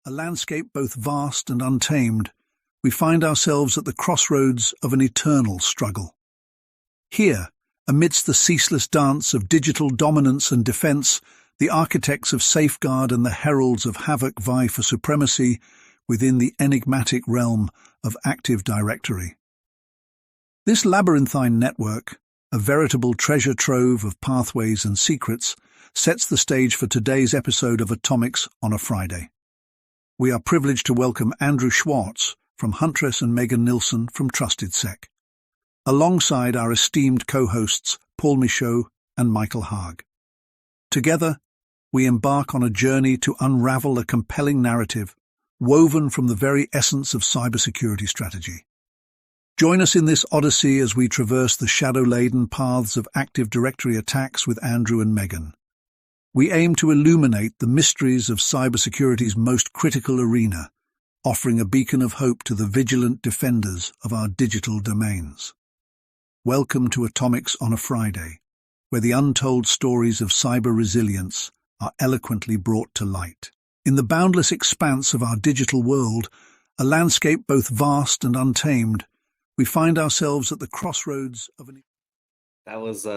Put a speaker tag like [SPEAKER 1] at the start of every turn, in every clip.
[SPEAKER 1] a landscape both vast and untamed, we find ourselves at the crossroads of an eternal struggle. Here, amidst the ceaseless dance of digital dominance and defense, the architects of safeguard and the heralds of havoc vie for supremacy within the enigmatic realm of Active Directory. This labyrinthine network, a veritable treasure trove of pathways and secrets, sets the stage for today's episode of Atomics on a Friday. We are privileged to welcome Andrew Schwartz from Huntress and Megan Nilsen from TrustedSec, alongside our esteemed co-hosts Paul Michaud and Michael Haag. Together, we embark on a journey to unravel a compelling narrative woven from the very essence of cybersecurity strategy. Join us in this odyssey as we traverse the shadow-laden paths of Active Directory attacks with Andrew and Megan. We aim to illuminate the mysteries of cybersecurity's most critical arena, offering a beacon of hope to the vigilant defenders of our digital domains. Welcome to Atomics on a Friday, where the untold stories of cyber resilience are eloquently brought to light. In the boundless expanse of our digital world, a landscape both vast and untamed, we find ourselves at the crossroads of an...
[SPEAKER 2] That was,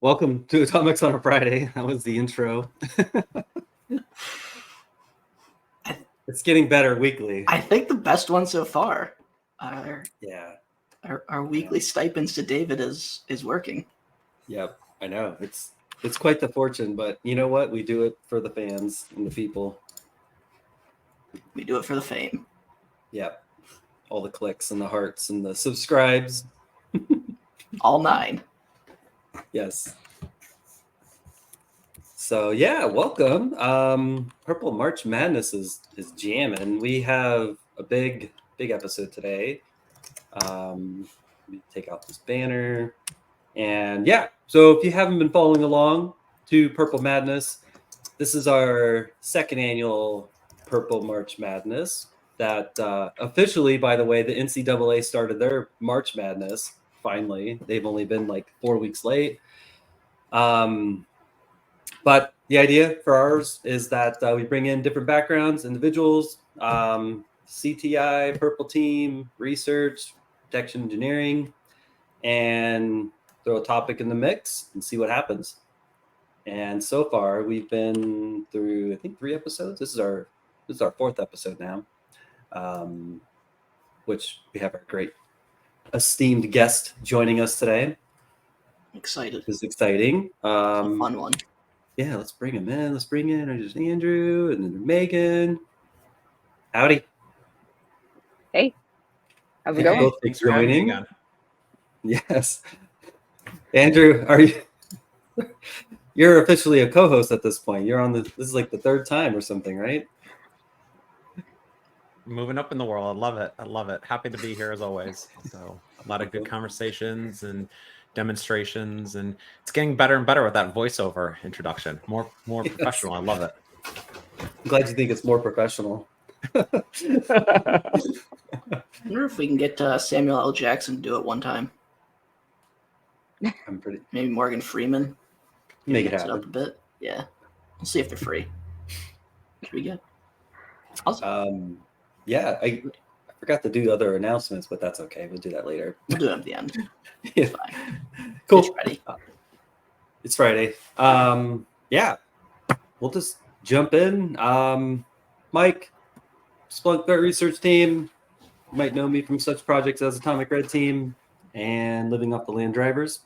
[SPEAKER 2] welcome to Atomics on a Friday. That was the intro. It's getting better weekly.
[SPEAKER 3] I think the best one so far. Our weekly stipends to David is working.
[SPEAKER 2] Yep, I know. It's quite the fortune, but you know what? We do it for the fans and the people.
[SPEAKER 3] We do it for the fame.
[SPEAKER 2] Yep. All the clicks and the hearts and the subscribes.
[SPEAKER 3] All 9.
[SPEAKER 2] Yes. So yeah, welcome. Purple March Madness is jamming. We have a big episode today. Let me take out this banner. And yeah, so if you haven't been following along to Purple Madness, this is our second annual Purple March Madness that officially, by the way, the NCAA started their March Madness. Finally, they've only been like 4 weeks late. But the idea for ours is that we bring in different backgrounds, individuals, CTI, Purple Team, research, detection engineering, and throw a topic in the mix and see what happens. And so far, we've been through, I think, 3 episodes. This is our 4th episode now, which we have our great esteemed guest joining us today.
[SPEAKER 3] Excited.
[SPEAKER 2] This is exciting.
[SPEAKER 3] Fun one.
[SPEAKER 2] Yeah, let's bring him in. Let's bring in there's Andrew and then Megan. Howdy.
[SPEAKER 4] Hey, how's it going?
[SPEAKER 2] Both for joining. Yes. Andrew, are you? You're officially a co-host at this point. You're on this is like the 3rd time or something, right?
[SPEAKER 5] Moving up in the world. I love it. Happy to be here as always. So a lot of good conversations and demonstrations, and it's getting better and better with that voiceover introduction. More professional. I love it.
[SPEAKER 2] I'm glad you think it's more professional.
[SPEAKER 3] I wonder if we can get Samuel L. Jackson to do it one time. Maybe Morgan Freeman.
[SPEAKER 2] Make it
[SPEAKER 3] Mix
[SPEAKER 2] happen.
[SPEAKER 3] up a bit. Yeah, we'll see if they're free. Should be good. Awesome.
[SPEAKER 2] Yeah, I forgot to do other announcements, but that's okay. We'll do that later.
[SPEAKER 3] We'll do it at the end.
[SPEAKER 2] Yeah.
[SPEAKER 3] Fine.
[SPEAKER 2] Cool.
[SPEAKER 3] It's ready.
[SPEAKER 2] It's Friday. Yeah, we'll just jump in. Mike, Splunk Threat Research Team. You might know me from such projects as Atomic Red Team and Living Off the Land Drivers.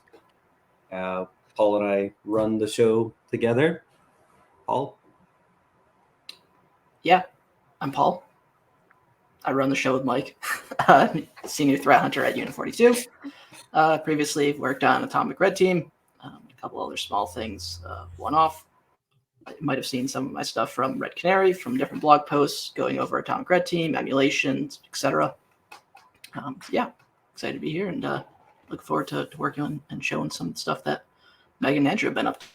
[SPEAKER 2] Paul and I run the show together. Paul?
[SPEAKER 3] Yeah, I'm Paul. I run the show with Mike, senior threat hunter at Unit 42. Previously worked on Atomic Red Team, a couple other small things, one-off. You might have seen some of my stuff from Red Canary, from different blog posts, going over Atomic Red Team, emulations, etc. Yeah, excited to be here and look forward to working on and showing some stuff that Megan and Andrew have been up to.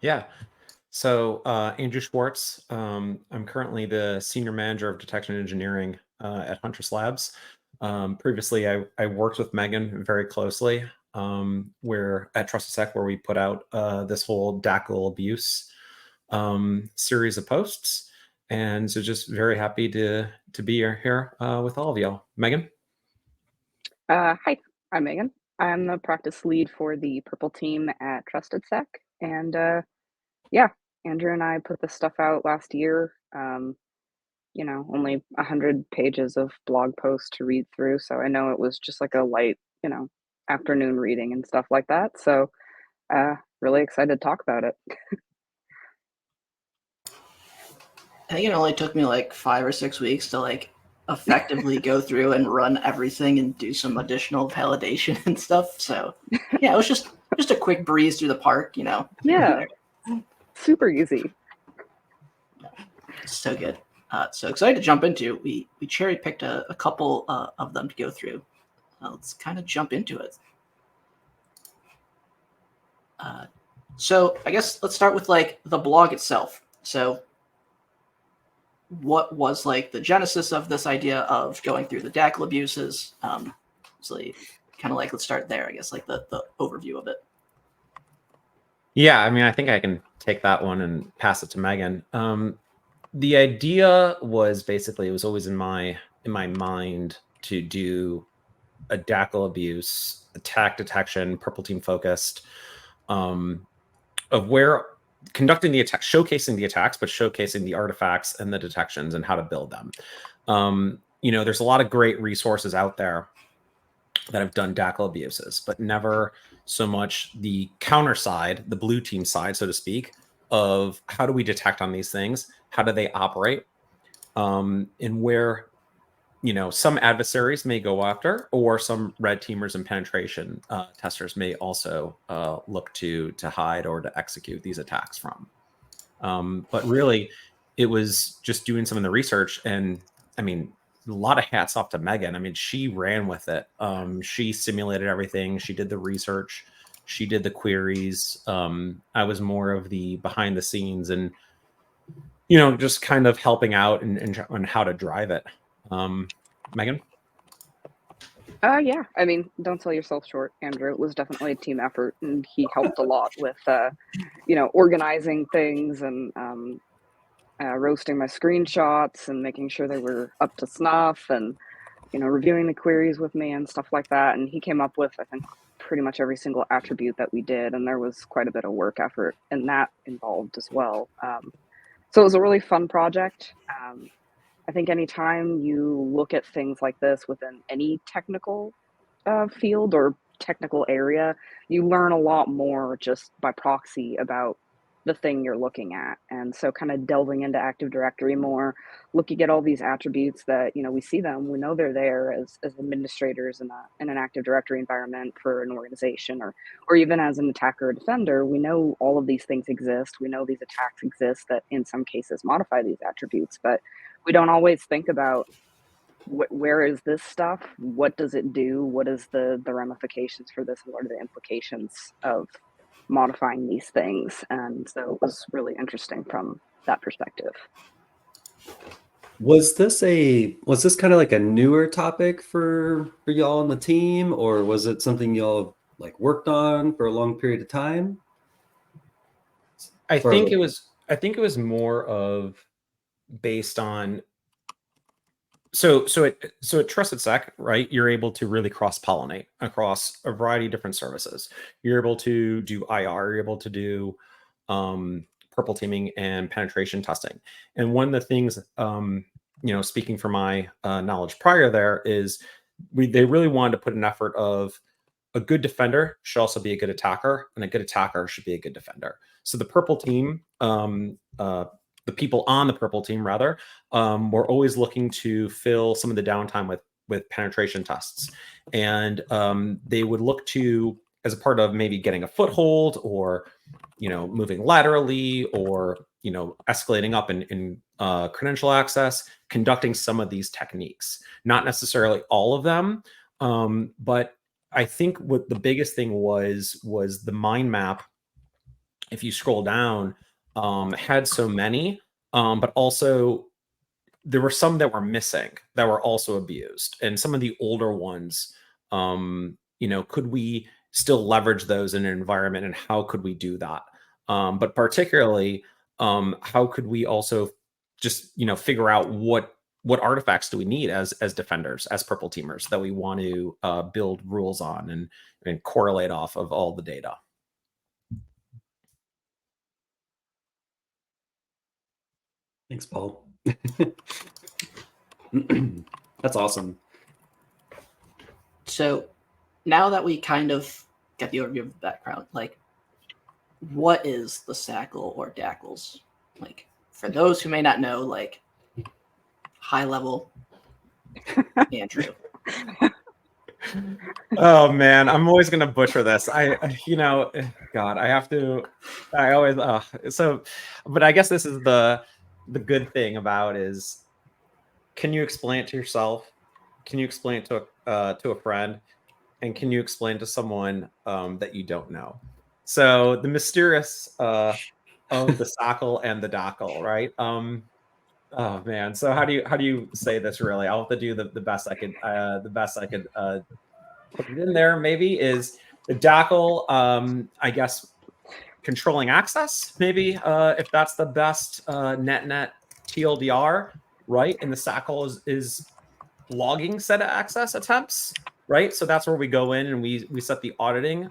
[SPEAKER 5] Yeah. So Andrew Schwartz, I'm currently the Senior Manager of Detection Engineering at Huntress Labs. Previously, I worked with Megan very closely. We're at TrustedSec, where we put out this whole DACL abuse series of posts. And so just very happy to be here with all of y'all. Megan?
[SPEAKER 4] Hi, I'm Megan. I'm the practice lead for the purple team at TrustedSec. And yeah, Andrew and I put this stuff out last year. Only 100 pages of blog posts to read through. So I know it was just like a light, afternoon reading and stuff like that. So really excited to talk about it.
[SPEAKER 3] I think it only took me like 5 or 6 weeks to like effectively go through and run everything and do some additional validation and stuff. So yeah, it was just a quick breeze through the park,
[SPEAKER 4] Yeah, super easy.
[SPEAKER 3] So good. So excited to jump into. We cherry picked a couple of them to go through. Let's kind of jump into it. So I guess let's start with like the blog itself. So what was like the genesis of this idea of going through the DACL abuses? So kind of like, let's start there, I guess, like the overview of it.
[SPEAKER 5] Yeah, I mean, I think I can take that one and pass it to Megan. The idea was basically, it was always in my mind to do a DACL abuse, attack detection, purple team focused, of where conducting the attack, showcasing the attacks, but showcasing the artifacts and the detections and how to build them. There's a lot of great resources out there that have done DACL abuses, but never so much the counter side, the blue team side, so to speak, of how do we detect on these things? How do they operate? And where, some adversaries may go after, or some red teamers and penetration testers may also look to hide or to execute these attacks from. But really, it was just doing some of the research, and I mean, a lot of hats off to Megan. I mean, she ran with it. She simulated everything. She did the research. She did the queries. I was more of the behind the scenes and, just kind of helping out and how to drive it. Megan?
[SPEAKER 4] Yeah, I mean, don't sell yourself short, Andrew. It was definitely a team effort, and he helped a lot with, organizing things and roasting my screenshots and making sure they were up to snuff and, reviewing the queries with me and stuff like that. And he came up with, I think, pretty much every single attribute that we did, and there was quite a bit of work effort and that involved as well. So it was a really fun project. I think anytime you look at things like this within any technical field or technical area, you learn a lot more just by proxy about the thing you're looking at. And so kind of delving into Active Directory more, looking at all these attributes that, we see them, we know they're there as administrators in an Active Directory environment for an organization, or even as an attacker or defender, we know all of these things exist. We know these attacks exist that in some cases modify these attributes, but we don't always think about where is this stuff? What does it do? What is the ramifications for this? And what are the implications of modifying these things? And so it was really interesting from that perspective.
[SPEAKER 2] Was this kind of like a newer topic for y'all on the team, or was it something y'all like worked on for a long period of time?
[SPEAKER 5] I think it was more of based on so at TrustedSec, right? You're able to really cross-pollinate across a variety of different services. You're able to do IR, you're able to do purple teaming and penetration testing. And one of the things, speaking from my knowledge prior there, is they really wanted to put an effort of a good defender should also be a good attacker, and a good attacker should be a good defender. So the purple team, the people on the purple team rather, were always looking to fill some of the downtime with penetration tests. And they would look to, as a part of maybe getting a foothold or, moving laterally or, escalating up in credential access, conducting some of these techniques, not necessarily all of them. But I think what the biggest thing was the mind map. If you scroll down, had so many, but also there were some that were missing that were also abused, and some of the older ones, could we still leverage those in an environment, and how could we do that? But particularly, how could we also just figure out what artifacts do we need as defenders, as purple teamers, that we want to build rules on and correlate off of all the data.
[SPEAKER 2] Thanks, Paul. That's awesome.
[SPEAKER 3] So now that we kind of get the overview of the background, like, what is the Sackle or Dackles? Like, for those who may not know, like, high level, Andrew.
[SPEAKER 5] Oh man, I'm always gonna butcher this. God, I always but I guess this is the good thing about is, can you explain it to yourself? Can you explain it to a friend? And can you explain to someone that you don't know? So the mysterious of the Sackle and the Dackle, right? Oh man, so how do you say this really? I'll have to do the best I could put it in there. Maybe is the Dackle, I guess, controlling access, maybe, if that's the best net TLDR, right? And the Sackle is logging set of access attempts, right? So that's where we go in and we set the auditing,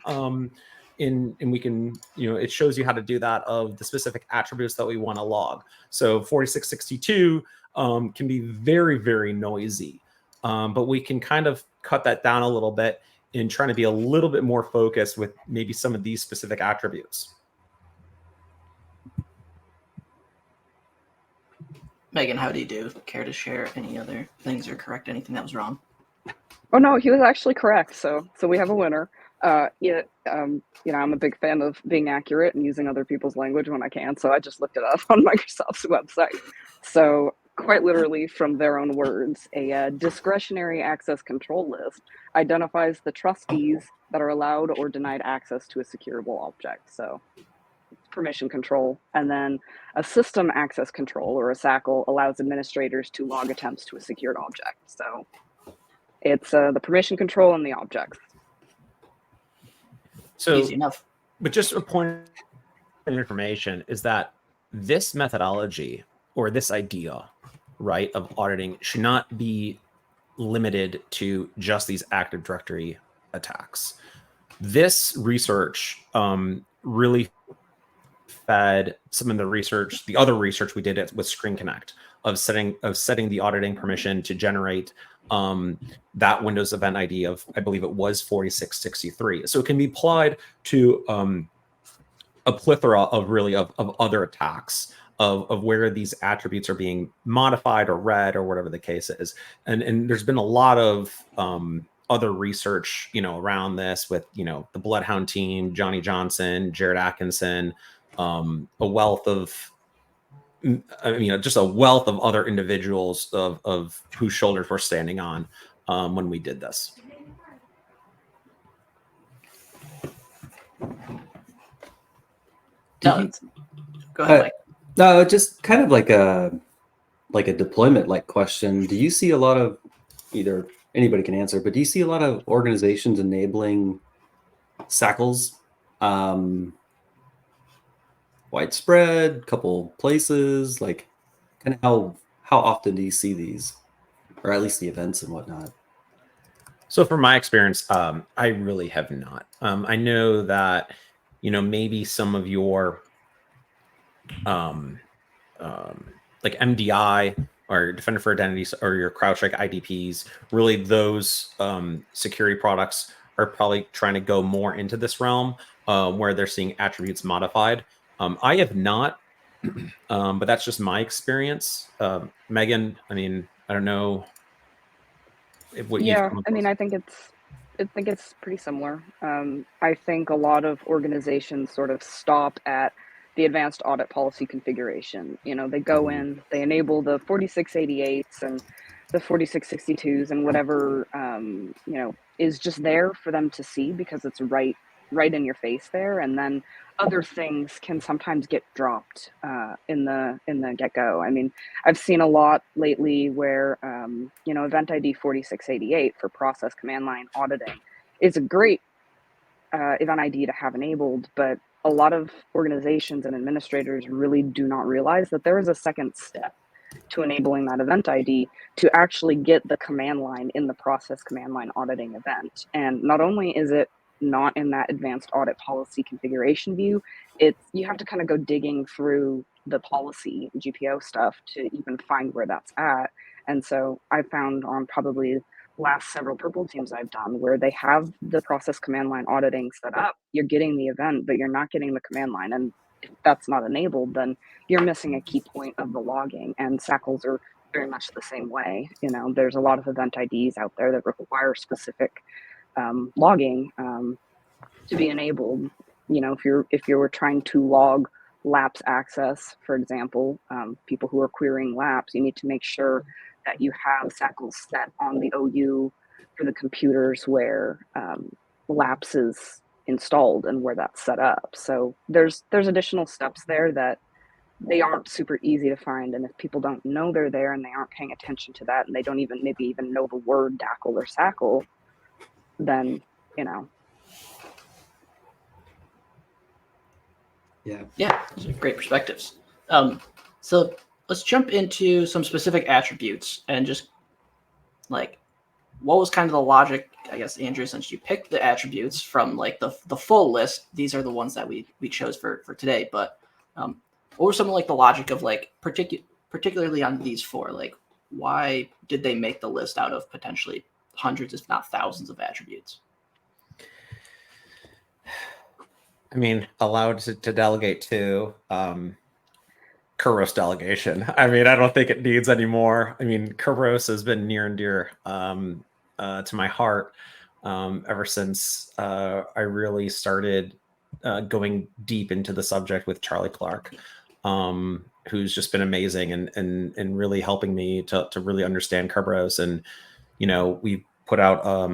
[SPEAKER 5] and we can, it shows you how to do that of the specific attributes that we want to log. So 4662 can be very, very noisy, but we can kind of cut that down a little bit in trying to be a little bit more focused with maybe some of these specific attributes.
[SPEAKER 3] Megan, how do you do? Care to share any other things or correct anything that was wrong?
[SPEAKER 4] Oh no, he was actually correct. So we have a winner. I'm a big fan of being accurate and using other people's language when I can. So I just looked it up on Microsoft's website. So quite literally, from their own words, a discretionary access control list identifies the trustees that are allowed or denied access to a secureable object. So it's permission control. And then a system access control, or a SACL, allows administrators to log attempts to a secured object. So it's the permission control and the objects.
[SPEAKER 5] So
[SPEAKER 3] easy enough.
[SPEAKER 5] But just a point of information is that this methodology, or this idea, right, of auditing should not be limited to just these Active Directory attacks. This research really fed some of the other research we did with Screen Connect of setting the auditing permission to generate that Windows event ID of, I believe it was 4663. So it can be applied to a plethora of other attacks of where these attributes are being modified or read or whatever the case is. And there's been a lot of other research, around this with, the Bloodhound team, Johnny Johnson, Jared Atkinson, a wealth of, just a wealth of other individuals of whose shoulders we're standing on when we did this.
[SPEAKER 3] No, go ahead, Mike.
[SPEAKER 2] No, just kind of like a deployment question. Do you see a lot of, either anybody can answer, but do you see a lot of organizations enabling SACLs? Widespread, couple places, like kind of how often do you see these, or at least the events and whatnot?
[SPEAKER 5] So from my experience, I really have not. I know that, maybe some of your like MDI or Defender for Identities or your CrowdStrike IDPs, really those security products are probably trying to go more into this realm where they're seeing attributes modified. I have not, but that's just my experience. Megan, I don't know what you.
[SPEAKER 4] Yeah, I think it's pretty similar. I think a lot of organizations sort of stop at the advanced audit policy configuration. They go in, they enable the 4688s and the 4662s and whatever is just there for them to see because it's right in your face there, and then other things can sometimes get dropped in the get-go. I've seen a lot lately where event ID 4688 for process command line auditing is a great event ID to have enabled, but a lot of organizations and administrators really do not realize that there is a second step to enabling that event ID to actually get the command line in the process command line auditing event. And not only is it not in that advanced audit policy configuration view, you have to kind of go digging through the policy GPO stuff to even find where that's at. And so I found on probably last several purple teams I've done where they have the process command line auditing set up, you're getting the event, but you're not getting the command line. And if that's not enabled, then you're missing a key point of the logging. And SACLs are very much the same way. You know, there's a lot of event IDs out there that require specific logging to be enabled. You know, if you're trying to log lapse access, for example, people who are querying lapse, you need to make sure that you have SACLs set on the OU for the computers where lapse is installed and where that's set up. So there's additional steps there that they aren't super easy to find. And if people don't know they're there and they aren't paying attention to that and they don't maybe even know the word DACL or SACL, then, you know.
[SPEAKER 3] Yeah, those are great perspectives. So let's jump into some specific attributes and just like, what was kind of the logic, I guess, Andrew, since you picked the attributes from like the full list, these are the ones that we chose for today, but what were some of like the logic of like particularly on these four, like why did they make the list out of potentially hundreds, if not thousands of attributes?
[SPEAKER 5] I mean, allowed to delegate to Kuros delegation. I mean, I don't think it needs any more. I mean, Kuros has been near and dear to my heart ever since I really started going deep into the subject with Charlie Clark, who's just been amazing and really helping me to really understand Kuros. And, you know, we put out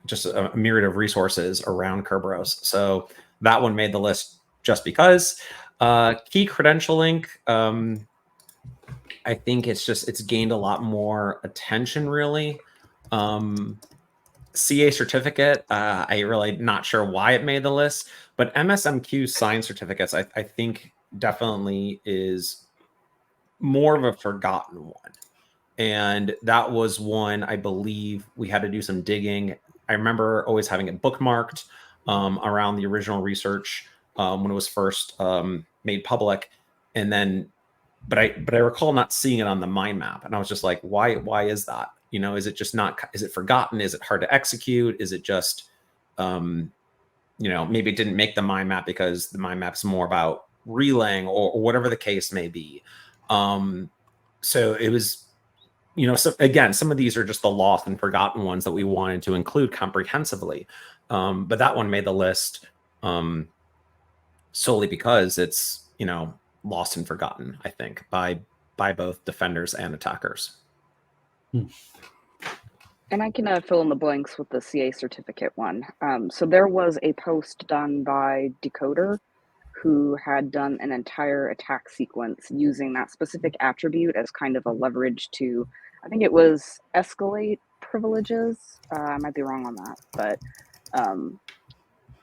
[SPEAKER 5] just a myriad of resources around Kuros. So that one made the list just because. Key credentialing, I think it's gained a lot more attention, really. CA certificate, I really not sure why it made the list, but MSMQ signed certificates, I think definitely is more of a forgotten one. And that was one, I believe we had to do some digging. I remember always having it bookmarked around the original research when it was first made public. And then, but I recall not seeing it on the mind map. And I was just like, why is that? You know, is it just not, is it forgotten? Is it hard to execute? Is it just, you know, maybe it didn't make the mind map because the mind map's more about relaying or whatever the case may be. So it was, you know, so again, some of these are just the lost and forgotten ones that we wanted to include comprehensively. But that one made the list solely because it's, you know, lost and forgotten, I think, by both defenders and attackers.
[SPEAKER 4] And I can fill in the blanks with the CA certificate one. So there was a post done by Decoder who had done an entire attack sequence using that specific attribute as kind of a leverage to, I think it was escalate privileges. I might be wrong on that, but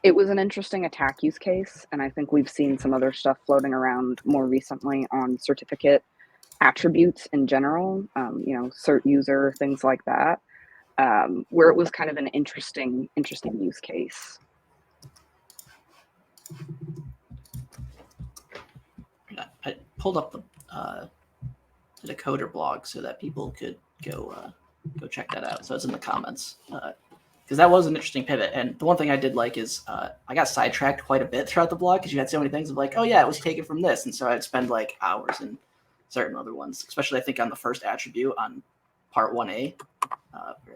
[SPEAKER 4] it was an interesting attack use case. And I think we've seen some other stuff floating around more recently on certificate attributes in general, you know, cert user, things like that, where it was kind of an interesting use case.
[SPEAKER 3] I pulled up the Decoder blog so that people could go check that out. So it's in the comments because that was an interesting pivot. And the one thing I did like is I got sidetracked quite a bit throughout the blog because you had so many things of like, oh yeah, it was taken from this, and so I'd spend like hours in certain other ones, especially I think on the first attribute on part 1A.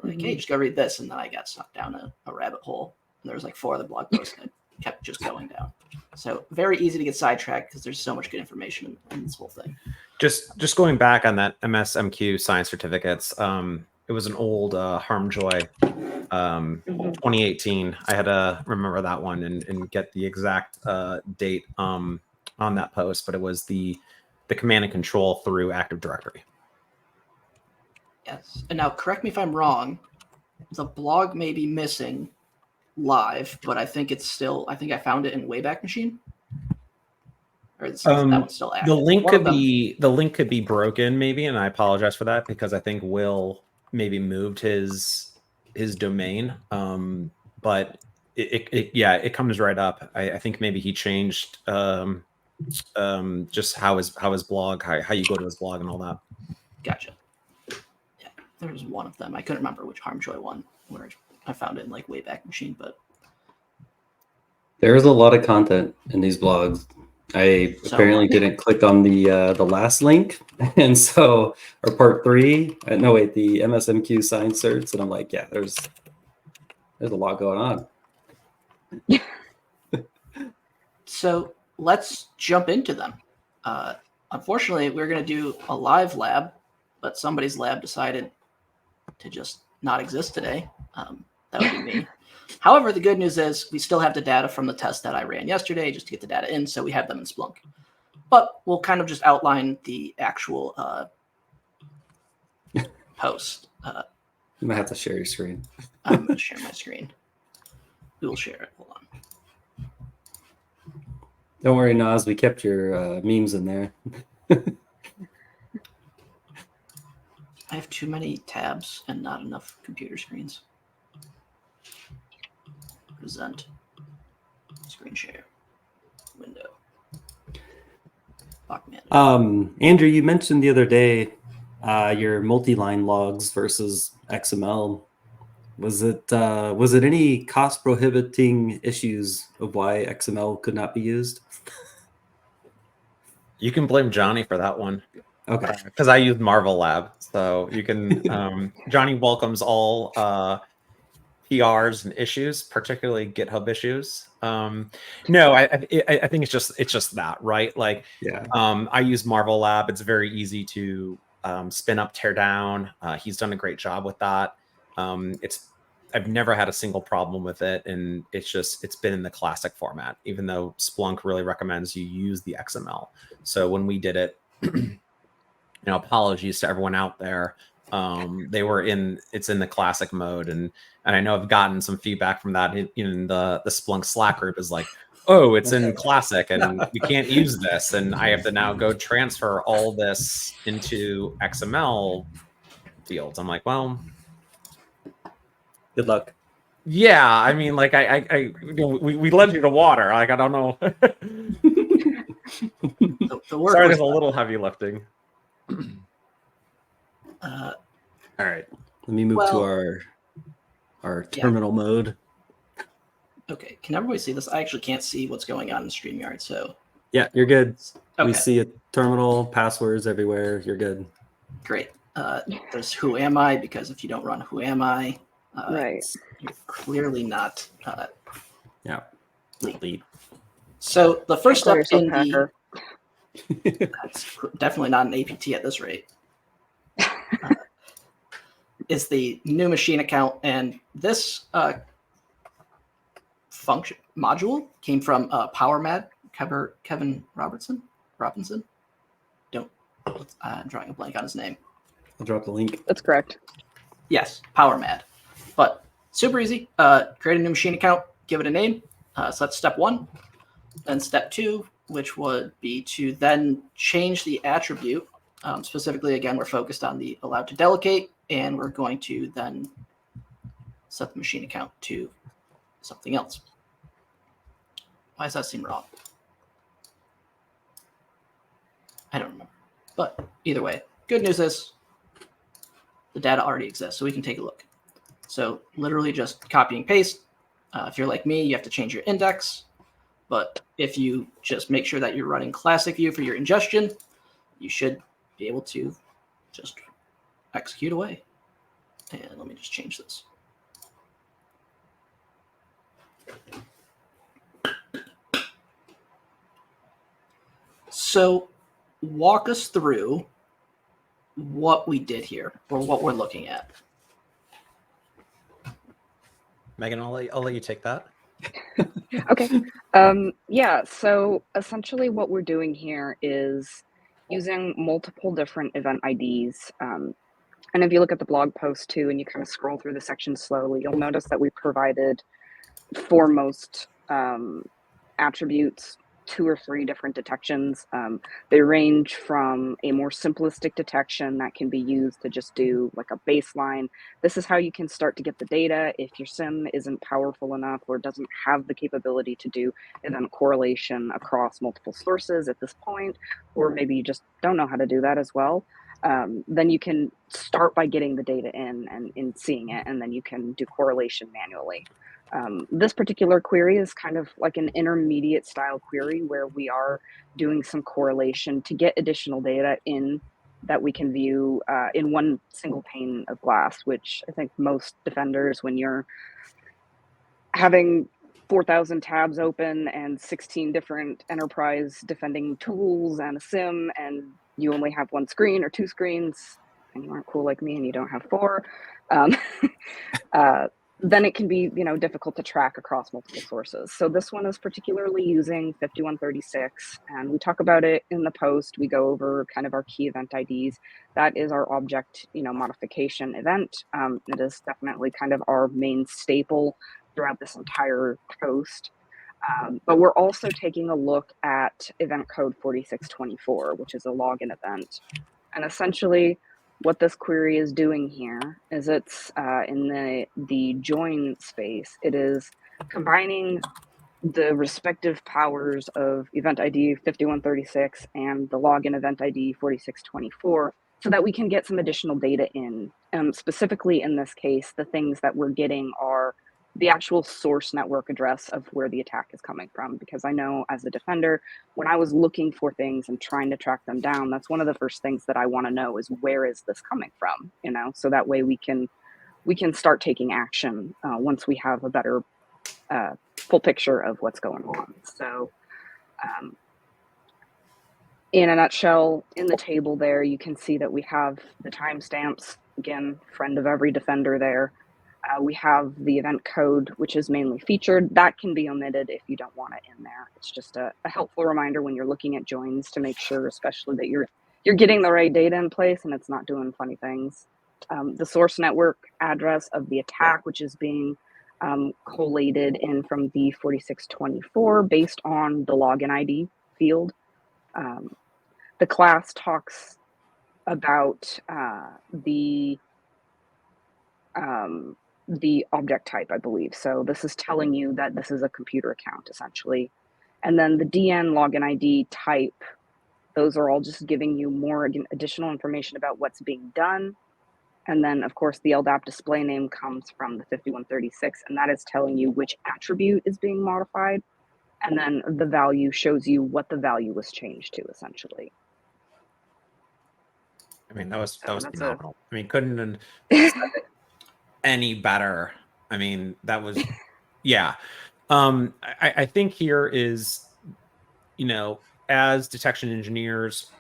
[SPEAKER 3] We're like, hey, just go read this, and then I got sucked down a rabbit hole. And there was like 4 other blog posts that kept just going down. So very easy to get sidetracked because there's so much good information in this whole thing.
[SPEAKER 5] Just going back on that MSMQ science certificates, it was an old Harmjoy 2018. I had to remember that one and get the exact date on that post, but it was the command and control through Active Directory.
[SPEAKER 3] Yes. And now correct me if I'm wrong, the blog may be missing live, but I think it's still, I think I found it in Wayback Machine. Or is that one still active?
[SPEAKER 5] The link
[SPEAKER 3] One of
[SPEAKER 5] could
[SPEAKER 3] them-
[SPEAKER 5] be broken maybe, and I apologize for that because I think Will maybe moved his domain. But it comes right up. I think maybe he changed just how his blog, how you go to his blog and all that.
[SPEAKER 3] Gotcha. Yeah, there was one of them. I couldn't remember which Harmjoy one, where I found it in like Wayback Machine, but
[SPEAKER 2] There's a lot of content in these blogs. I apparently didn't click on the last link, and so or part 3. No, wait, the MSMQ science certs, and I'm like, yeah, there's a lot going on.
[SPEAKER 3] So let's jump into them. Unfortunately, we're going to do a live lab, but somebody's lab decided to just not exist today. That would be me. However, the good news is we still have the data from the test that I ran yesterday just to get the data in, so we have them in Splunk. But we'll kind of just outline the actual post.
[SPEAKER 2] You might have to share your screen.
[SPEAKER 3] I'm going to share my screen. We will share it. Hold on.
[SPEAKER 2] Don't worry, Nas. We kept your memes in there.
[SPEAKER 3] I have too many tabs and not enough computer screens. Present. Screen share. Window.
[SPEAKER 2] Andrew, you mentioned the other day your multi-line logs versus XML. Was it any cost prohibiting issues of why XML could not be used?
[SPEAKER 5] You can blame Johnny for that one.
[SPEAKER 2] Okay.
[SPEAKER 5] Because I use Marvel Lab, so you can. Johnny welcomes all PRs and issues, particularly GitHub issues. No, I think it's just that, right? Like,
[SPEAKER 2] yeah.
[SPEAKER 5] I use Marvel Lab. It's very easy to spin up, tear down. He's done a great job with that. I've never had a single problem with it, and it's been in the classic format, even though Splunk really recommends you use the XML. So when we did it, apologies to everyone out there. It's in the classic mode, and I know I've gotten some feedback from that in the Splunk Slack group is like, oh, it's in classic and we can't use this, and I have to now go transfer all this into XML fields. I'm like, well,
[SPEAKER 2] good luck.
[SPEAKER 5] Yeah, I mean, like we led you to water. Like, I don't know. Sorry, there's a little heavy lifting.
[SPEAKER 2] All right, let me move to our terminal mode.
[SPEAKER 3] Okay, can everybody see this? I actually can't see what's going on in StreamYard, so
[SPEAKER 2] yeah, you're good.
[SPEAKER 3] Okay.
[SPEAKER 2] We see a terminal, passwords everywhere. You're good.
[SPEAKER 3] Great. There's Who Am I? Because if you don't run Who Am I,
[SPEAKER 4] right,
[SPEAKER 3] you're clearly not.
[SPEAKER 2] Lead.
[SPEAKER 3] So the first step in
[SPEAKER 4] hacker.
[SPEAKER 3] that's definitely not an APT at this rate. Is the new machine account, and this function module came from PowerMad, Kevin Robinson. I'm drawing a blank on his name.
[SPEAKER 2] I'll drop the link.
[SPEAKER 4] That's correct.
[SPEAKER 3] Yes, PowerMad. But super easy. Create a new machine account, give it a name. So that's step 1. Then step 2, which would be to then change the attribute. Specifically, again, we're focused on the allowed to delegate, and we're going to then set the machine account to something else. Why does that seem wrong? I don't remember. But either way, good news is the data already exists, so we can take a look. So literally just copy and paste. If you're like me, you have to change your index. But if you just make sure that you're running classic view for your ingestion, you should be able to just execute away. And let me just change this. So walk us through what we did here, or what we're looking at.
[SPEAKER 5] Megan, I'll let you take that.
[SPEAKER 4] Okay. Yeah, so essentially what we're doing here is using multiple different event IDs. And if you look at the blog post too, and you kind of scroll through the section slowly, you'll notice that we provided foremost attributes 2 or 3 different detections. They range from a more simplistic detection that can be used to just do like a baseline. This is how you can start to get the data if your sim isn't powerful enough or doesn't have the capability to do event correlation across multiple sources at this point, or maybe you just don't know how to do that as well. Then you can start by getting the data in and in seeing it, and then you can do correlation manually. This particular query is kind of like an intermediate style query where we are doing some correlation to get additional data in that we can view in one single pane of glass, which I think most defenders, when you're having 4,000 tabs open and 16 different enterprise defending tools and a sim, and you only have one screen or 2 screens, and you aren't cool like me and you don't have 4, then it can be, difficult to track across multiple sources. So this one is particularly using 5136, and we talk about it in the post. We go over kind of our key event IDs. That is our object, modification event. It is definitely kind of our main staple throughout this entire post. But we're also taking a look at event code 4624, which is a login event. And essentially, what this query is doing here is it's in the join space. It is combining the respective powers of event ID 5136 and the login event ID 4624 so that we can get some additional data in. Specifically in this case, the things that we're getting are the actual source network address of where the attack is coming from, because I know as a defender, when I was looking for things and trying to track them down, that's one of the first things that I want to know is where is this coming from, so that way we can start taking action once we have a better full picture of what's going on. So in a nutshell, in the table there, you can see that we have the timestamps, again, friend of every defender there. We have the event code, which is mainly featured. That can be omitted if you don't want it in there. It's just a helpful reminder when you're looking at joins to make sure, especially that you're getting the right data in place and it's not doing funny things. The source network address of the attack, which is being collated in from the 4624 based on the login ID field. The class talks about the object type, I believe. So this is telling you that this is a computer account, essentially. And then the DN login ID type, those are all just giving you more additional information about what's being done. And then, of course, the LDAP display name comes from the 5136, and that is telling you which attribute is being modified. And then the value shows you what the value was changed to, essentially.
[SPEAKER 5] I mean, that was
[SPEAKER 4] that's
[SPEAKER 5] phenomenal. I mean, couldn't have said it any better. I mean, that was, yeah. I think here is, as detection engineers,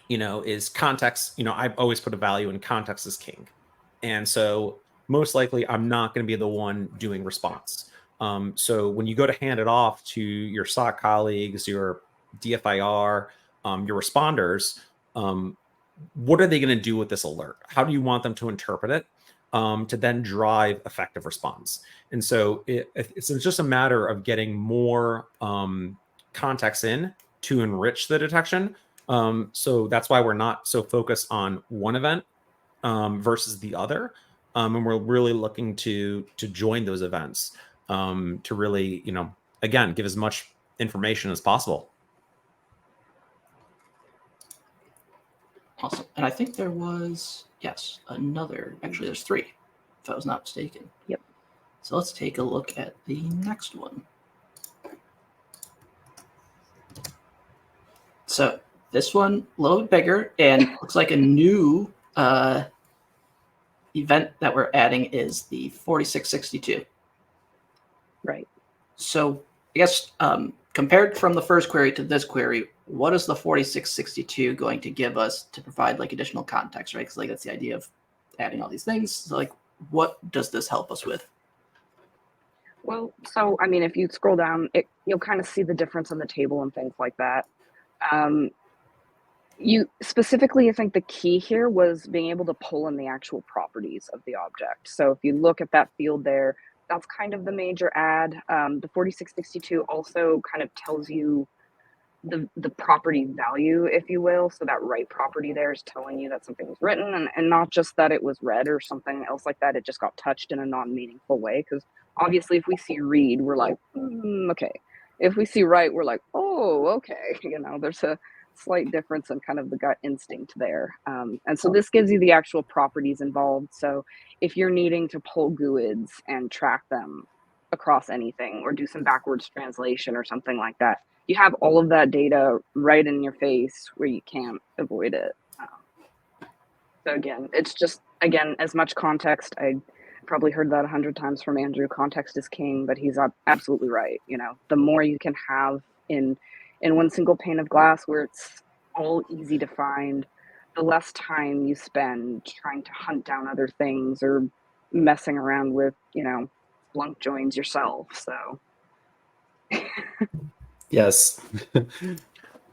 [SPEAKER 5] is context. I've always put a value in context is king. And so most likely I'm not going to be the one doing response. So when you go to hand it off to your SOC colleagues, your DFIR, your responders, what are they going to do with this alert? How do you want them to interpret it to then drive effective response? And so it's just a matter of getting more context in to enrich the detection. So that's why we're not so focused on one event versus the other. And we're really looking to join those events to really, again, give as much information as possible.
[SPEAKER 3] Awesome. And I think there was, another, actually there's 3, if I was not mistaken.
[SPEAKER 4] Yep.
[SPEAKER 3] So let's take a look at the next one. So this one, a little bit bigger, and looks like a new event that we're adding is the 4662.
[SPEAKER 4] Right.
[SPEAKER 3] So I guess compared from the first query to this query, what is the 4662 going to give us to provide additional context, right? Because that's the idea of adding all these things. So what does this help us with?
[SPEAKER 4] Well, so I mean, if you scroll down, you'll kind of see the difference in the table and things like that. You specifically, I think the key here was being able to pull in the actual properties of the object. So if you look at that field there, that's kind of the major ad. The 4662 also kind of tells you the property value, if you will. So that right property there is telling you that something was written, and not just that it was read or something else like that. It just got touched in a non-meaningful way. Because obviously, if we see read, we're like, okay. If we see write, we're like, oh, okay. There's a slight difference in kind of the gut instinct there. And so this gives you the actual properties involved. So if you're needing to pull GUIDs and track them across anything, or do some backwards translation or something like that, you have all of that data right in your face where you can't avoid it. So again, it's just, as much context. I probably heard that 100 times from Andrew. Context is king, but he's absolutely right. The more you can have in one single pane of glass where it's all easy to find, the less time you spend trying to hunt down other things or messing around with, Splunk joins yourself. So
[SPEAKER 2] Yes.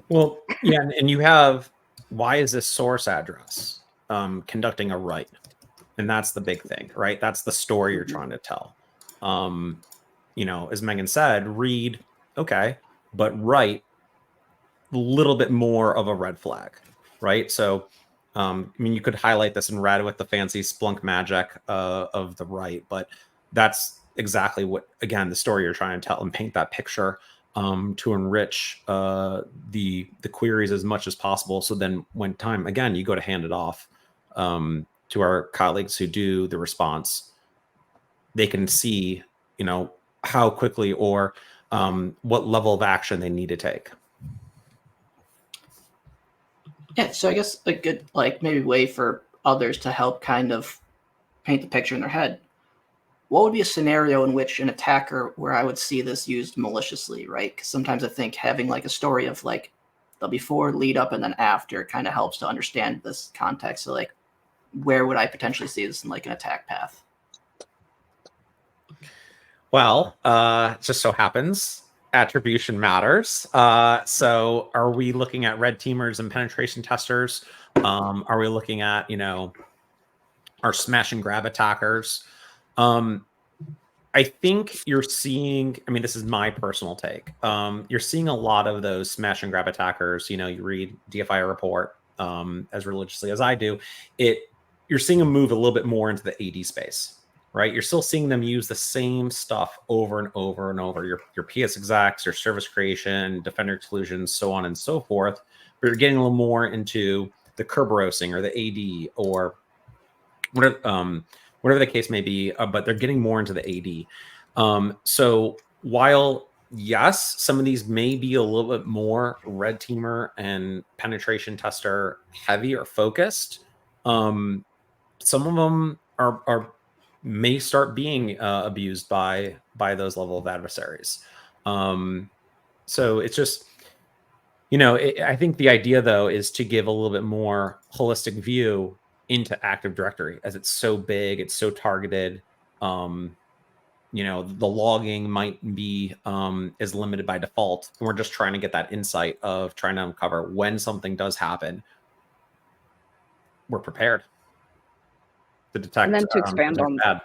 [SPEAKER 5] Well, yeah, and you have, why is this source address conducting a write? And that's the big thing, right? That's the story you're trying to tell. As Megan said, read, okay, but write, a little bit more of a red flag, right? So, you could highlight this in red with the fancy Splunk magic of the write, but that's exactly what, again, the story you're trying to tell, and paint that picture to enrich the queries as much as possible. So then when time, again, you go to hand it off to our colleagues who do the response, they can see, how quickly or what level of action they need to take.
[SPEAKER 3] Yeah, so I guess a good maybe way for others to help kind of paint the picture in their head. What would be a scenario in which an attacker, where I would see this used maliciously, right? Because sometimes I think having a story of the before, lead up, and then after kind of helps to understand this context. So where would I potentially see this in an attack path?
[SPEAKER 5] Well, it just so happens attribution matters. So are we looking at red teamers and penetration testers? Are we looking at, our smash and grab attackers? I think you're seeing, this is my personal take. You're seeing a lot of those smash and grab attackers. You read DFI report as religiously as I do. You're seeing them move a little bit more into the AD space, right? You're still seeing them use the same stuff over and over and over. Your PS execs, your service creation, defender exclusions, so on and so forth. But you're getting a little more into the Kerberosing or the AD or whatever the case may be, but they're getting more into the AD. So while, yes, some of these may be a little bit more red teamer and penetration tester heavy or focused, some of them may start being abused by those level of adversaries. So it's just, I think the idea though is to give a little bit more holistic view into Active Directory, as it's so big, it's so targeted. The logging might be is limited by default, and we're just trying to get that insight of trying to uncover when something does happen, we're prepared to detect.
[SPEAKER 4] And then to expand on
[SPEAKER 5] bad.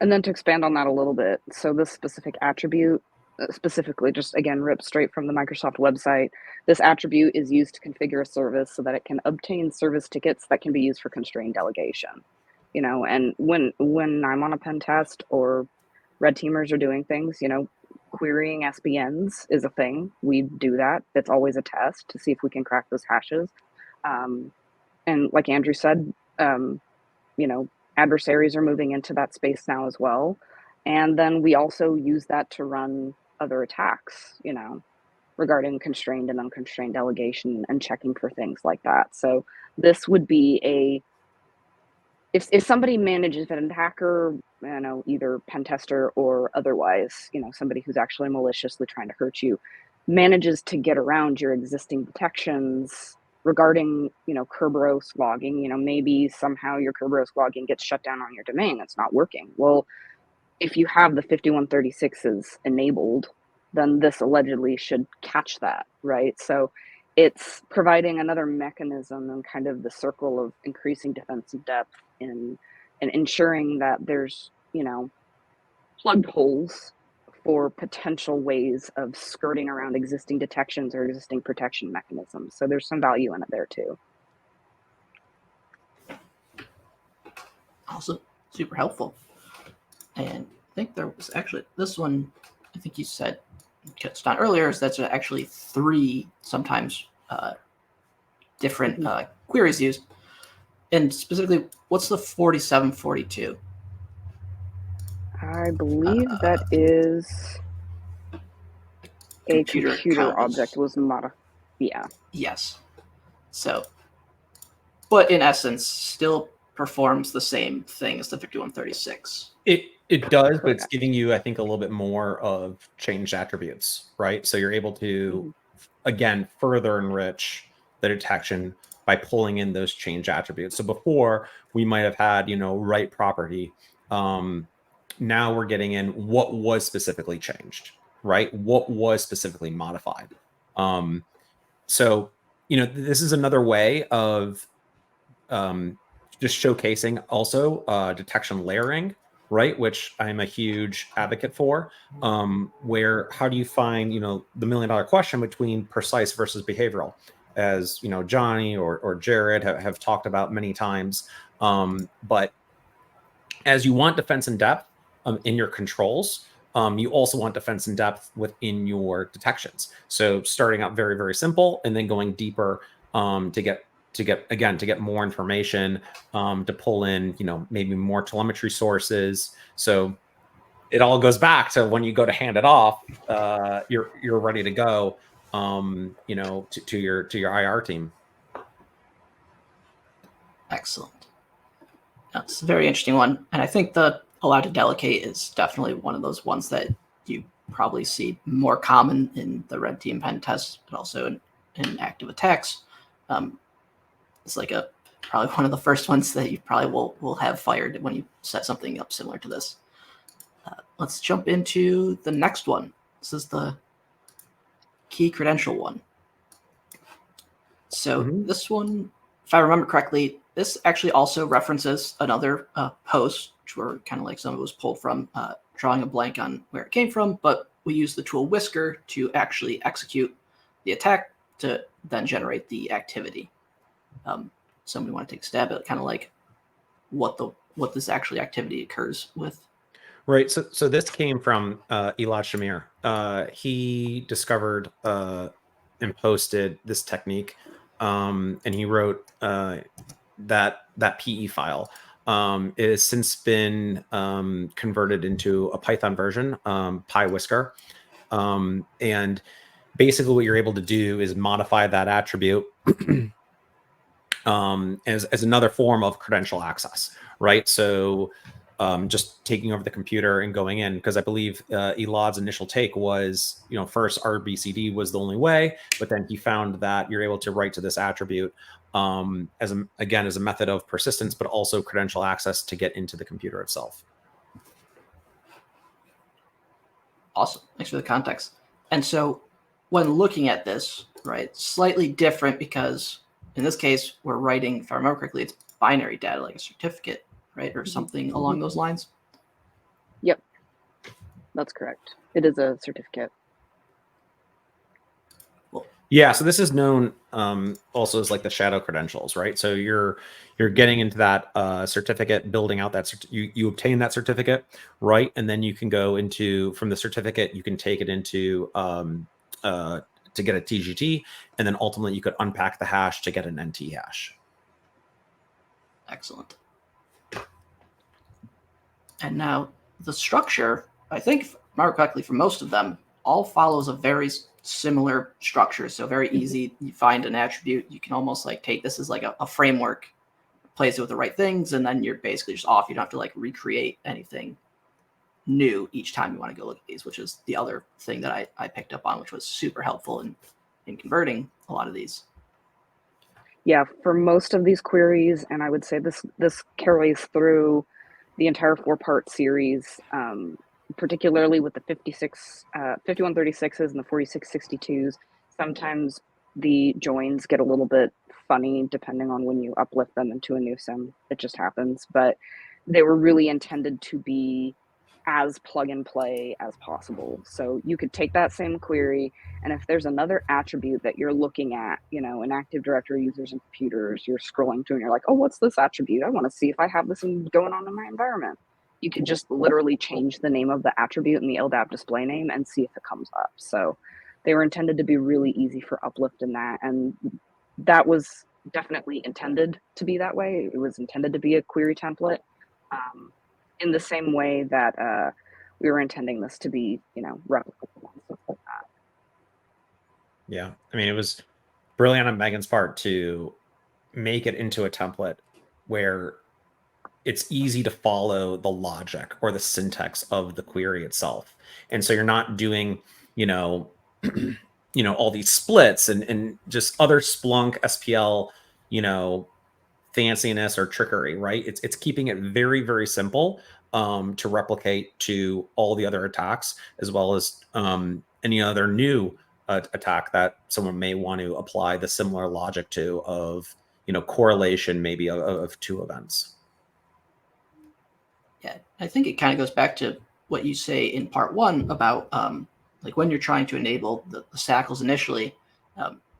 [SPEAKER 4] And then to expand on that a little bit, so this specific attribute, specifically, just again, ripped straight from the Microsoft website, this attribute is used to configure a service so that it can obtain service tickets that can be used for constrained delegation. And when I'm on a pen test or red teamers are doing things, querying SBNs is a thing. We do that. It's always a test to see if we can crack those hashes. And like Andrew said, adversaries are moving into that space now as well. And then we also use that to run other attacks, regarding constrained and unconstrained delegation and checking for things like that. So this would be if somebody manages, an attacker, either pen tester or otherwise, somebody who's actually maliciously trying to hurt you, manages to get around your existing detections regarding, Kerberos logging, maybe somehow your Kerberos logging gets shut down on your domain. It's not working. Well, if you have the 5136s enabled, then this allegedly should catch that, right? So it's providing another mechanism and kind of the circle of increasing defensive depth in and ensuring that there's, plugged holes for potential ways of skirting around existing detections or existing protection mechanisms. So there's some value in it there too.
[SPEAKER 3] Also, super helpful. And I think there was actually this one, I think you said touched on earlier, is that's actually 3 sometimes different queries used. And specifically, what's the 4742?
[SPEAKER 4] I believe that is a computer object was modified. Yeah.
[SPEAKER 3] Yes. So, but in essence, still performs the same thing as the 5136.
[SPEAKER 5] It does, but it's giving you, I think, a little bit more of changed attributes, right? So you're able to, again, further enrich the detection by pulling in those change attributes. So before we might have had, right property. Now we're getting in what was specifically changed, right? What was specifically modified. So, this is another way of just showcasing also detection layering, right? Which I'm a huge advocate for. Where how do you find, the $1 million question between precise versus behavioral, as Johnny or Jared have talked about many times. But as you want defense in depth in your controls, you also want defense in depth within your detections. So starting out very, very simple and then going deeper to get more information, to pull in, maybe more telemetry sources. So it all goes back to when you go to hand it off, you're ready to go, to your IR team.
[SPEAKER 3] Excellent. That's a very interesting one. And I think the allowed to delegate is definitely one of those ones that you probably see more common in the red team pen tests, but also in active attacks. It's like probably one of the first ones that you probably will have fired when you set something up similar to this. Let's jump into the next one. This is the key credential one. So this one, if I remember correctly, this actually also references another post, which were kind of like some of it was pulled from, drawing a blank on where it came from, but we use the tool Whisker to actually execute the attack to then generate the activity. Somebody want to take a stab at kind of like what this actually activity occurs with?
[SPEAKER 5] Right. So this came from Elad Shamir. He discovered and posted this technique, and he wrote that PE file. It has since been converted into a Python version, PyWhisker, and basically what you're able to do is modify that attribute as another form of credential access, right? So just taking over the computer and going in, because I believe Elad's initial take was, first RBCD was the only way, but then he found that you're able to write to this attribute as a method of persistence, but also credential access to get into the computer itself.
[SPEAKER 3] Awesome. Thanks for the context. And so when looking at this, right, slightly different because in this case, we're writing, if I remember correctly, it's binary data, like a certificate, right? Or something along those lines.
[SPEAKER 4] Yep. That's correct. It is a certificate.
[SPEAKER 5] Yeah, so this is known also as like the shadow credentials, right? So you're getting into that certificate, building out that you obtain that certificate, right? And then you can go into, from the certificate, you can take it into to get a TGT, and then ultimately you could unpack the hash to get an NT hash.
[SPEAKER 3] Excellent. And now the structure, I think, if I remember correctly, for most of them, all follows a very similar structure. So very easy. You find an attribute, you can almost like take this as like a framework, plays it with the right things, and then you're basically just off. You don't have to like recreate anything new each time you want to go look at these, which is the other thing that I picked up on, which was super helpful in converting a lot of these.
[SPEAKER 4] Yeah, for most of these queries, and I would say this carries through the entire 4-part series, particularly with the 5136s and the 4662s. Sometimes the joins get a little bit funny depending on when you uplift them into a new sim. It just happens. But they were really intended to be as plug and play as possible. So you could take that same query, and if there's another attribute that you're looking at, in Active Directory users and computers, you're scrolling through and you're like, oh, what's this attribute? I want to see if I have this going on in my environment. You could just literally change the name of the attribute in the LDAP display name and see if it comes up. So they were intended to be really easy for uplift in that. And that was definitely intended to be that way. It was intended to be a query template. In the same way that we were intending this to be, replicable and stuff like that.
[SPEAKER 5] Yeah, I mean, it was brilliant on Megan's part to make it into a template where it's easy to follow the logic or the syntax of the query itself. And so you're not doing, all these splits and just other Splunk SPL, fanciness or trickery, right? It's keeping it very, very simple to replicate to all the other attacks, as well as any other new attack that someone may want to apply the similar logic to of, correlation maybe of two events.
[SPEAKER 3] Yeah, I think it kind of goes back to what you say in part one about like when you're trying to enable the SACLs initially,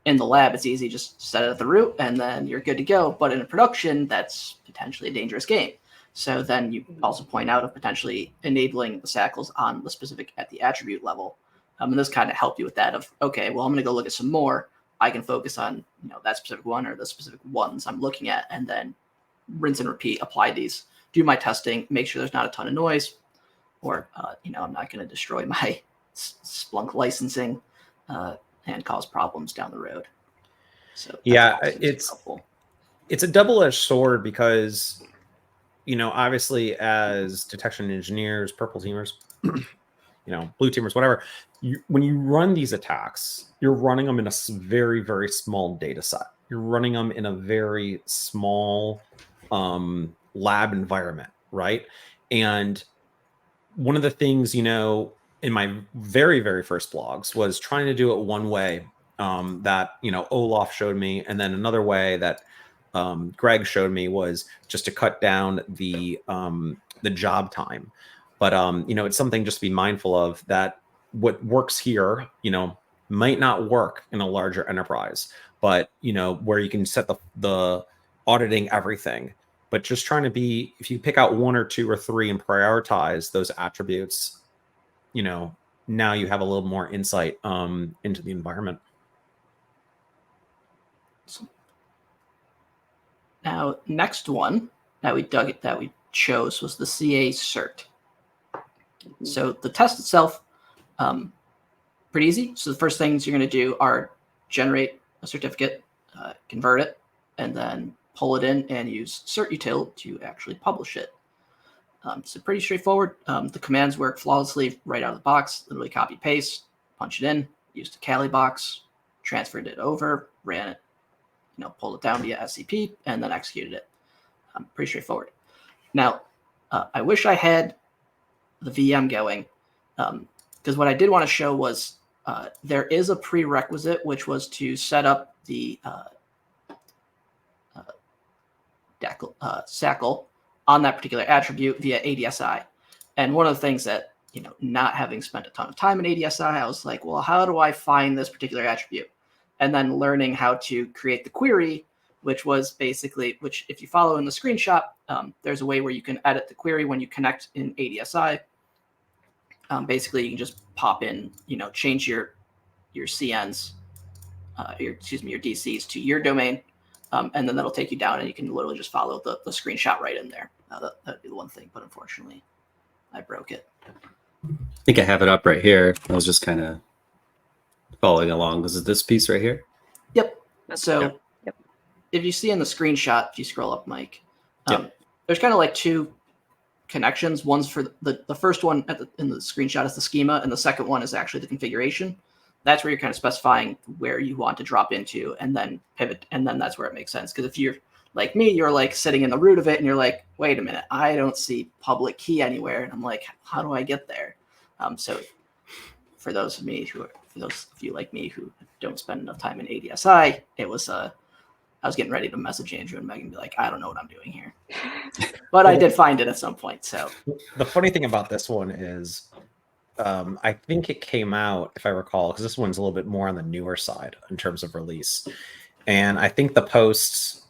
[SPEAKER 3] in the lab, it's easy, just set it at the root and then you're good to go. But in a production, that's potentially a dangerous game. So then you also point out of potentially enabling the SACLs on the specific at the attribute level. And this kind of helped you with that of, okay, well, I'm going to go look at some more. I can focus on, that specific one or the specific ones I'm looking at, and then rinse and repeat, apply these, do my testing, make sure there's not a ton of noise, or, I'm not going to destroy my Splunk licensing and cause problems down the road. So
[SPEAKER 5] yeah, it's a double-edged sword because, obviously as detection engineers, purple teamers, blue teamers, whatever, when you run these attacks, you're running them in a very, very small data set. You're running them in a very small lab environment, right? And one of the things, in my very, very first blogs was trying to do it one way that, Olaf showed me. And then another way that Greg showed me was just to cut down the job time. But, it's something just to be mindful of, that what works here, might not work in a larger enterprise, but, where you can set the auditing everything, but just trying to be, if you pick out one or two or three and prioritize those attributes, now you have a little more insight into the environment.
[SPEAKER 3] Now, next one that we chose was the CA cert. So the test itself, pretty easy. So the first things you're going to do are generate a certificate, convert it, and then pull it in and use certutil to actually publish it. So pretty straightforward. The commands work flawlessly right out of the box. Literally copy paste, punch it in, used a Kali box, transferred it over, ran it, pulled it down via SCP, and then executed it. Pretty straightforward. Now, I wish I had the VM going, because what I did want to show was there is a prerequisite, which was to set up the SACL on that particular attribute via ADSI. And one of the things that, not having spent a ton of time in ADSI, I was like, well, how do I find this particular attribute? And then learning how to create the query, which was basically, which if you follow in the screenshot, there's a way where you can edit the query when you connect in ADSI. Basically, you can just pop in, change your CNs, your DCs to your domain, and then that'll take you down, and you can literally just follow the screenshot right in there. That'd be the one thing, but unfortunately, I broke it.
[SPEAKER 2] I think I have it up right here. I was just kind of following along. This is this piece right here?
[SPEAKER 3] Yep. So if you see in the screenshot, if you scroll up, Mike, there's kind of like two connections. One's for the first one in the screenshot is the schema, and the second one is actually the configuration. That's where you're kind of specifying where you want to drop into and then pivot. And then that's where it makes sense. Because if you're like me, you're like sitting in the root of it and you're like, wait a minute, I don't see public key anywhere. And I'm like, how do I get there? So for those of you like me who don't spend enough time in ADSI, it was I was getting ready to message Andrew and Megan and be like, I don't know what I'm doing here. But I did find it at some point. So
[SPEAKER 5] the funny thing about this one is I think it came out, if I recall, because this one's a little bit more on the newer side in terms of release. And I think the posts,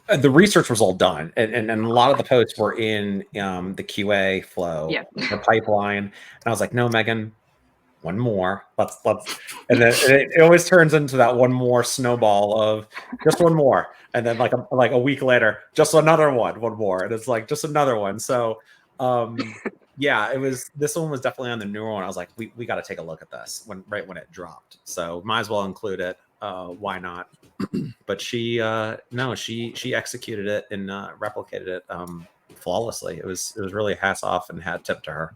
[SPEAKER 5] the research was all done. And a lot of the posts were in the QA flow, the pipeline. And I was like, no, Megan, one more. Let's. And then it always turns into that one more snowball of just one more. And then like a week later, just another one more. And it's like just another one. So yeah, this one was definitely on the newer one. I was like, we got to take a look at this right when it dropped. So might as well include it. Why not? But she executed it and replicated it flawlessly. It was really hats off and hat tip to her.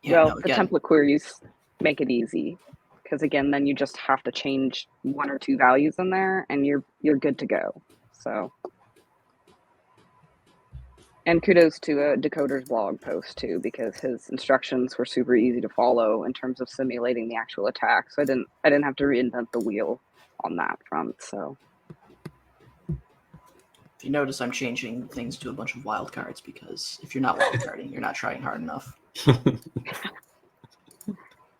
[SPEAKER 3] yeah,
[SPEAKER 4] Well, the template queries make it easy, because again, then you just have to change 1 or 2 values in there, and you're good to go. So, and kudos to Decoder's blog post too, because his instructions were super easy to follow in terms of simulating the actual attack. So I didn't have to reinvent the wheel on that front. So.
[SPEAKER 3] If you notice, I'm changing things to a bunch of wildcards because if you're not wildcarding, you're not trying hard enough.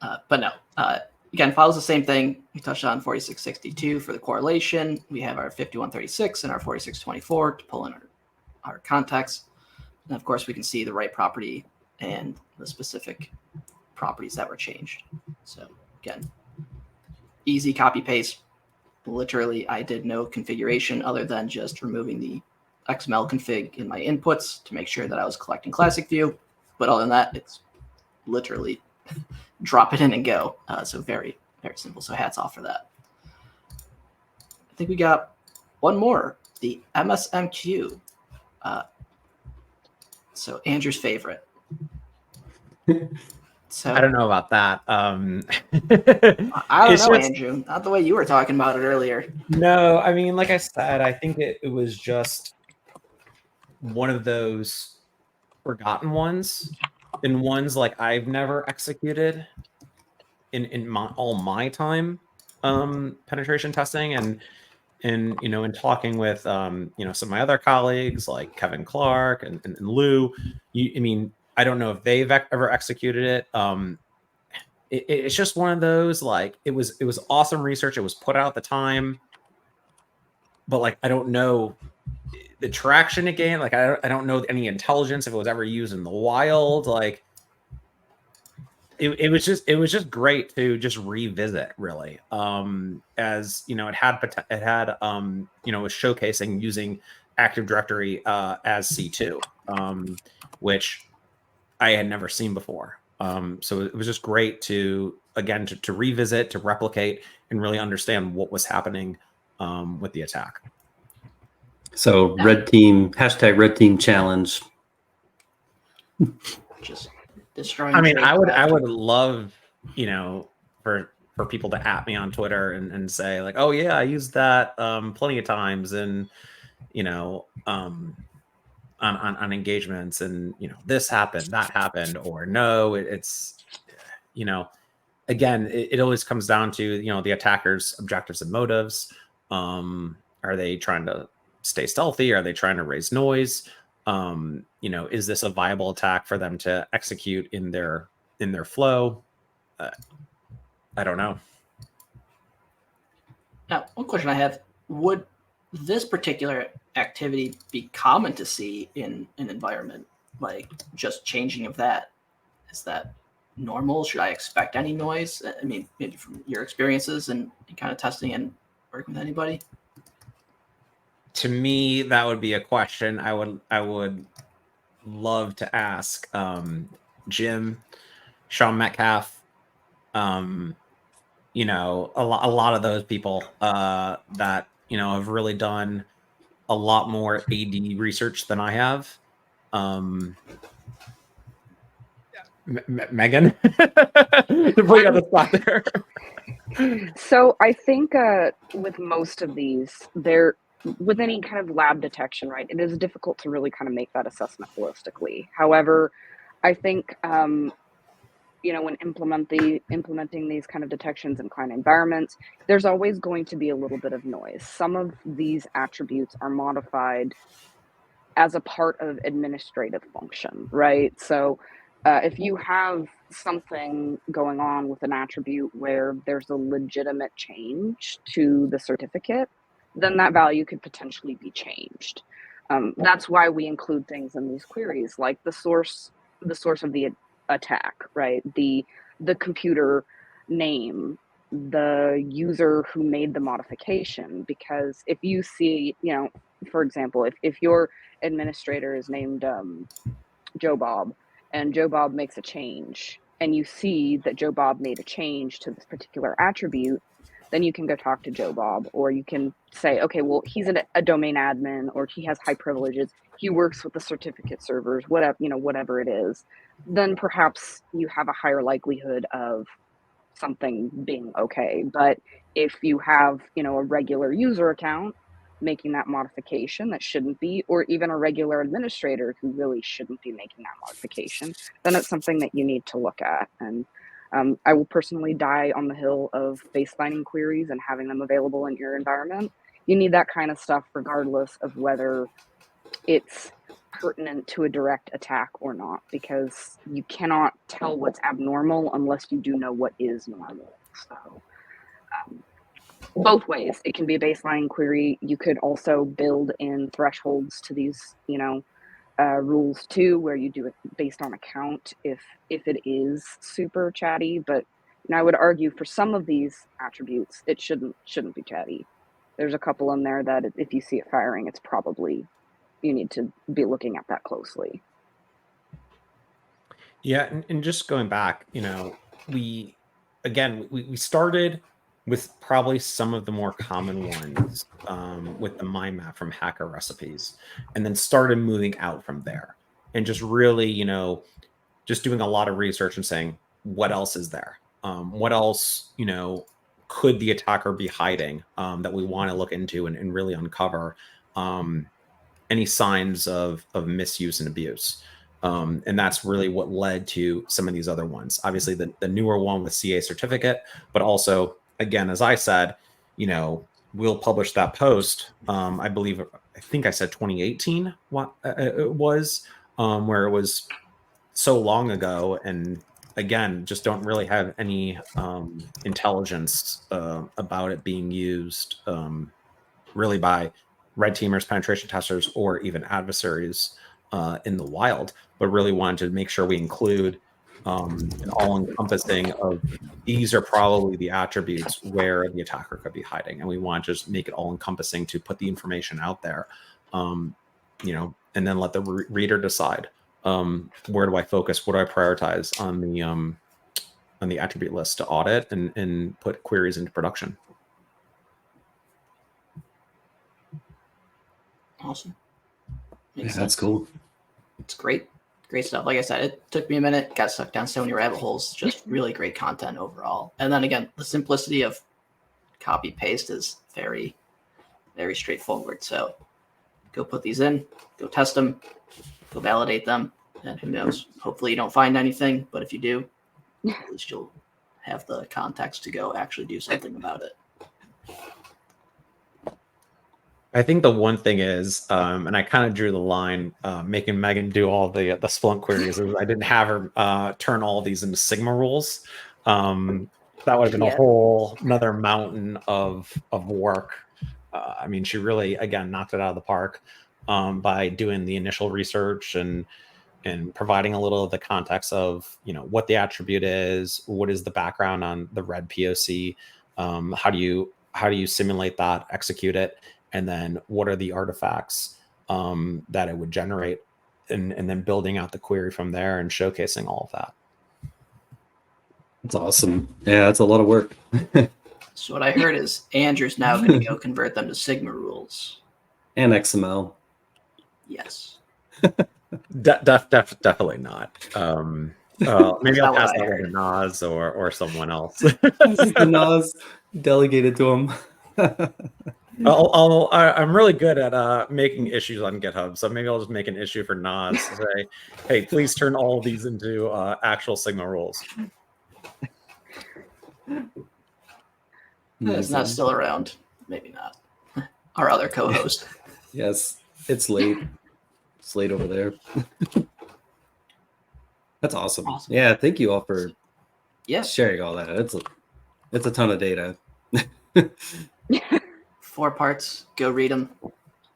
[SPEAKER 3] But no, again, follows the same thing. We touched on 4662 for the correlation. We have our 5136 and our 4624 to pull in our context. And of course, we can see the right property and the specific properties that were changed. So again, easy copy paste. Literally, I did no configuration other than just removing the XML config in my inputs to make sure that I was collecting classic view. But other than that, it's literally drop it in and go. So very, very simple. So hats off for that. I think we got one more, the MSMQ. So Andrew's favorite. So
[SPEAKER 5] I don't know about that.
[SPEAKER 3] I don't know,
[SPEAKER 5] just,
[SPEAKER 3] Andrew. Not the way you were talking about it earlier.
[SPEAKER 5] No, I mean, like I said, I think it was just one of those forgotten ones, and ones like I've never executed in all my time penetration testing, and in talking with some of my other colleagues like Kevin Clark and Lou. I don't know if they've ever executed it. It's just one of those, like, it was awesome research. It was put out at the time, but like, I don't know the traction it gained. Like, I don't know any intelligence if it was ever used in the wild. Like, it was just great to just revisit, really. As it was showcasing using Active Directory as C2, which I had never seen before. So it was just great to revisit, to replicate, and really understand what was happening with the attack.
[SPEAKER 6] So red team, #red team challenge.
[SPEAKER 3] Just destroying.
[SPEAKER 5] I would love, for people to at me on Twitter and say like, oh yeah, I used that plenty of times, and on engagements, and this happened, that happened, or no, it's again, it always comes down to the attacker's objectives and motives. Are they trying to stay stealthy? Are they trying to raise noise? Is this a viable attack for them to execute in their flow? I don't know.
[SPEAKER 3] Now, one question I have: would this particular activity be common to see in an environment? Like, just changing of that, is that normal? Should I expect any noise? I mean, maybe from your experiences and kind of testing and working with anybody.
[SPEAKER 5] To me, that would be a question I would love to ask Jim, Sean Metcalf, a lot of those people that have really done a lot more AD research than I have. Megan, to put you on the spot there.
[SPEAKER 4] So I think with most of these, with any kind of lab detection, right, it is difficult to really kind of make that assessment holistically. However, I think when implementing these kind of detections in client environments, there's always going to be a little bit of noise. Some of these attributes are modified as a part of administrative function, right? So if you have something going on with an attribute where there's a legitimate change to the certificate, then that value could potentially be changed. That's why we include things in these queries, like the source of the attack, right? The computer name, the user who made the modification. Because if you see, for example, if your administrator is named Joe Bob, and Joe Bob makes a change, and you see that Joe Bob made a change to this particular attribute, then you can go talk to Joe Bob, or you can say, okay, well, he's a domain admin, or he has high privileges, he works with the certificate servers, whatever it is. Then perhaps you have a higher likelihood of something being okay. But if you have, a regular user account making that modification that shouldn't be, or even a regular administrator who really shouldn't be making that modification, then it's something that you need to look at. And I will personally die on the hill of baselining queries and having them available in your environment. You need that kind of stuff regardless of whether it's pertinent to a direct attack or not, because you cannot tell what's abnormal unless you do know what is normal. So both ways, it can be a baseline query. You could also build in thresholds to these, rules too, where you do it based on account if it is super chatty. But I would argue for some of these attributes, it shouldn't be chatty. There's a couple in there that if you see it firing, it's probably, you need to be looking at that closely.
[SPEAKER 5] Yeah, and just going back, we started with probably some of the more common ones with the mind map from Hacker Recipes, and then started moving out from there, and just really, just doing a lot of research and saying, what else is there? What else, could the attacker be hiding that we want to look into and really uncover any signs of misuse and abuse. And that's really what led to some of these other ones. Obviously, the newer one with CA certificate, but also, again, as I said, we'll publish that post. I think I said 2018 it was, where it was so long ago. And again, just don't really have any intelligence about it being used really by red teamers, penetration testers, or even adversaries in the wild, but really wanted to make sure we include an all-encompassing of these are probably the attributes where the attacker could be hiding, and we want to just make it all-encompassing to put the information out there, and then let the reader decide where do I focus, what do I prioritize on the attribute list to audit and put queries into production.
[SPEAKER 3] Awesome.
[SPEAKER 6] Yeah, that's cool.
[SPEAKER 3] It's great stuff. Like I said, it took me a minute, got sucked down so many rabbit holes. Just really great content overall. And then again, the simplicity of copy paste is very, very straightforward. So go put these in, go test them, go validate them, and who knows? Hopefully you don't find anything, but if you do, at least you'll have the context to go actually do something about it.
[SPEAKER 5] I think the one thing is, and I kind of drew the line, making Megan do all the Splunk queries. I didn't have her turn all these into Sigma rules. That would have been a whole another mountain of work. I mean, she really, again, knocked it out of the park by doing the initial research and providing a little of the context of, what the attribute is, what is the background on the red POC, how do you simulate that, execute it, and then what are the artifacts that it would generate, and then building out the query from there and showcasing all of that.
[SPEAKER 6] That's awesome. Yeah, it's a lot of work.
[SPEAKER 3] So what I heard is Andrew's now going to go convert them to Sigma rules.
[SPEAKER 6] And XML.
[SPEAKER 3] Yes.
[SPEAKER 5] Definitely not. Maybe I'll pass that one to Nas or someone else.
[SPEAKER 6] The Nas delegated to him.
[SPEAKER 5] I'm really good at making issues on GitHub, so maybe I'll just make an issue for Nas to say, "Hey, please turn all of these into actual Sigma rules."
[SPEAKER 3] It's not still around. Maybe not. Our other co-host.
[SPEAKER 6] Yes, it's late. It's late over there. That's awesome. Yeah, thank you all for sharing all that. It's a ton of data.
[SPEAKER 3] 4 parts. Go read them.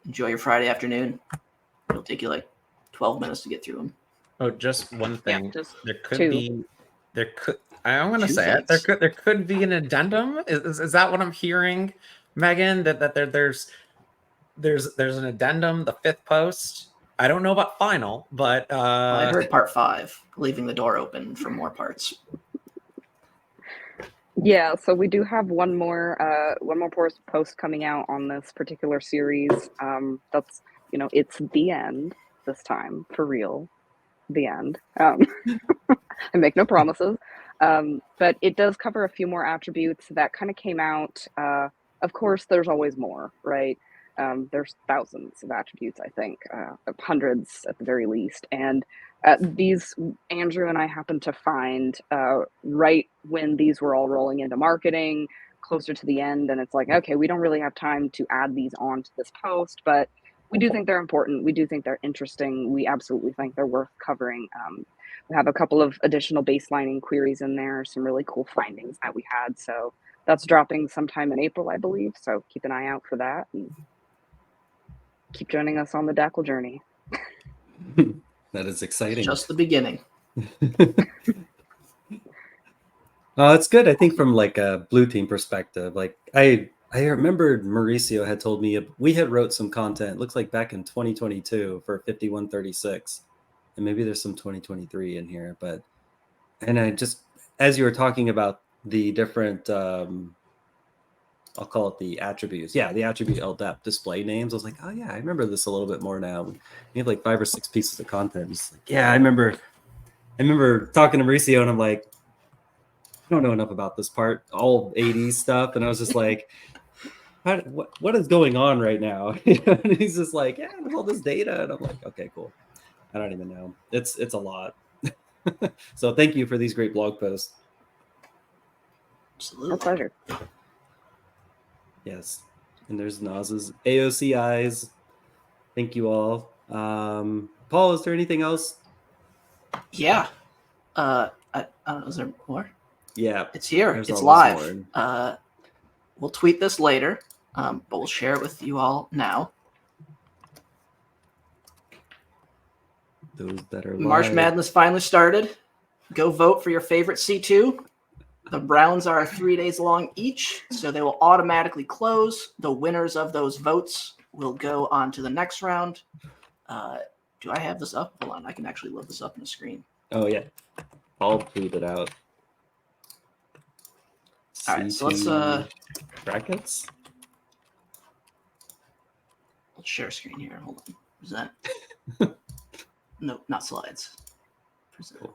[SPEAKER 3] Enjoy your Friday afternoon. It'll take you like 12 minutes to get through them.
[SPEAKER 5] Oh, just one thing.
[SPEAKER 4] just
[SPEAKER 5] there could
[SPEAKER 4] 2.
[SPEAKER 5] be. There could. I'm going to
[SPEAKER 3] 2
[SPEAKER 5] say
[SPEAKER 3] things.
[SPEAKER 5] it. There could be an addendum. Is that what I'm hearing, Megan? That there's an addendum. The 5th post. I don't know about final, but
[SPEAKER 3] I heard part 5, leaving the door open for more parts.
[SPEAKER 4] Yeah, so we do have one more post coming out on this particular series. That's it's the end this time, for real, the end. I make no promises, but it does cover a few more attributes that kind of came out. Of course, there's always more, right? There's thousands of attributes, I think, hundreds at the very least, and these Andrew and I happened to find right when these were all rolling into marketing, closer to the end, and it's like, okay, we don't really have time to add these on to this post, but we do think they're important. We do think they're interesting. We absolutely think they're worth covering. We have a couple of additional baselining queries in there, some really cool findings that we had. So that's dropping sometime in April, I believe. So keep an eye out for that. And keep joining us on the Dackle journey.
[SPEAKER 6] That is exciting.
[SPEAKER 3] Just the beginning.
[SPEAKER 6] It's good. I think from like a blue team perspective, like I remembered Mauricio had told me we had wrote some content, looks like back in 2022 for 5136, and maybe there's some 2023 in here, and I just, as you were talking about the different, I'll call it the attributes. Yeah, the attribute LDAP display names. I was like, oh yeah, I remember this a little bit more now. We have like 5 or 6 pieces of content. It's like, yeah, I remember talking to Mauricio, and I'm like, I don't know enough about this part, all 80s stuff, and I was just like, what is going on right now? And he's just like, yeah, there's all this data, and I'm like, okay, cool. I don't even know. It's a lot. So thank you for these great blog posts.
[SPEAKER 3] Absolutely.
[SPEAKER 4] A pleasure.
[SPEAKER 6] Yes. And there's Naz's AOC eyes. Thank you all. Paul, is there anything else?
[SPEAKER 3] Yeah. I don't know. Is there more?
[SPEAKER 6] Yeah.
[SPEAKER 3] It's here.
[SPEAKER 6] There's
[SPEAKER 3] It's
[SPEAKER 6] always
[SPEAKER 3] live.
[SPEAKER 6] more.
[SPEAKER 3] We'll tweet this later, but we'll share it with you all now.
[SPEAKER 6] Those that are
[SPEAKER 3] March
[SPEAKER 6] live.
[SPEAKER 3] Madness finally started. Go vote for your favorite C2. The rounds are 3 days long each, so they will automatically close. The winners of those votes will go on to the next round. Do I have this up? Hold on, I can actually load this up on the screen.
[SPEAKER 6] Oh yeah, Paul tweeted it out.
[SPEAKER 3] All right, so let's
[SPEAKER 6] brackets.
[SPEAKER 3] Let's share screen here. Hold on. Present. No, not slides. Present.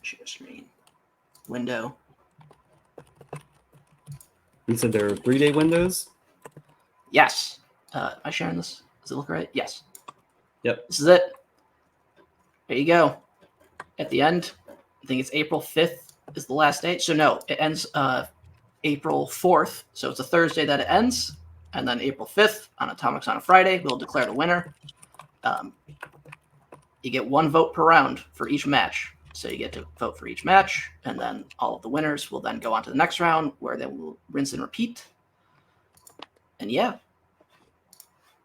[SPEAKER 3] Share screen. Window.
[SPEAKER 6] You said there are 3-day windows?
[SPEAKER 3] Yes. Am I sharing this? Does it look right? Yes.
[SPEAKER 6] Yep.
[SPEAKER 3] This is it. There you go. At the end, I think it's April 5th is the last date. So no, it ends April 4th. So it's a Thursday that it ends. And then April 5th on Atomics on a Friday, we'll declare the winner. You get 1 vote per round for each match. So you get to vote for each match, and then all of the winners will then go on to the next round, where they will rinse and repeat. And yeah,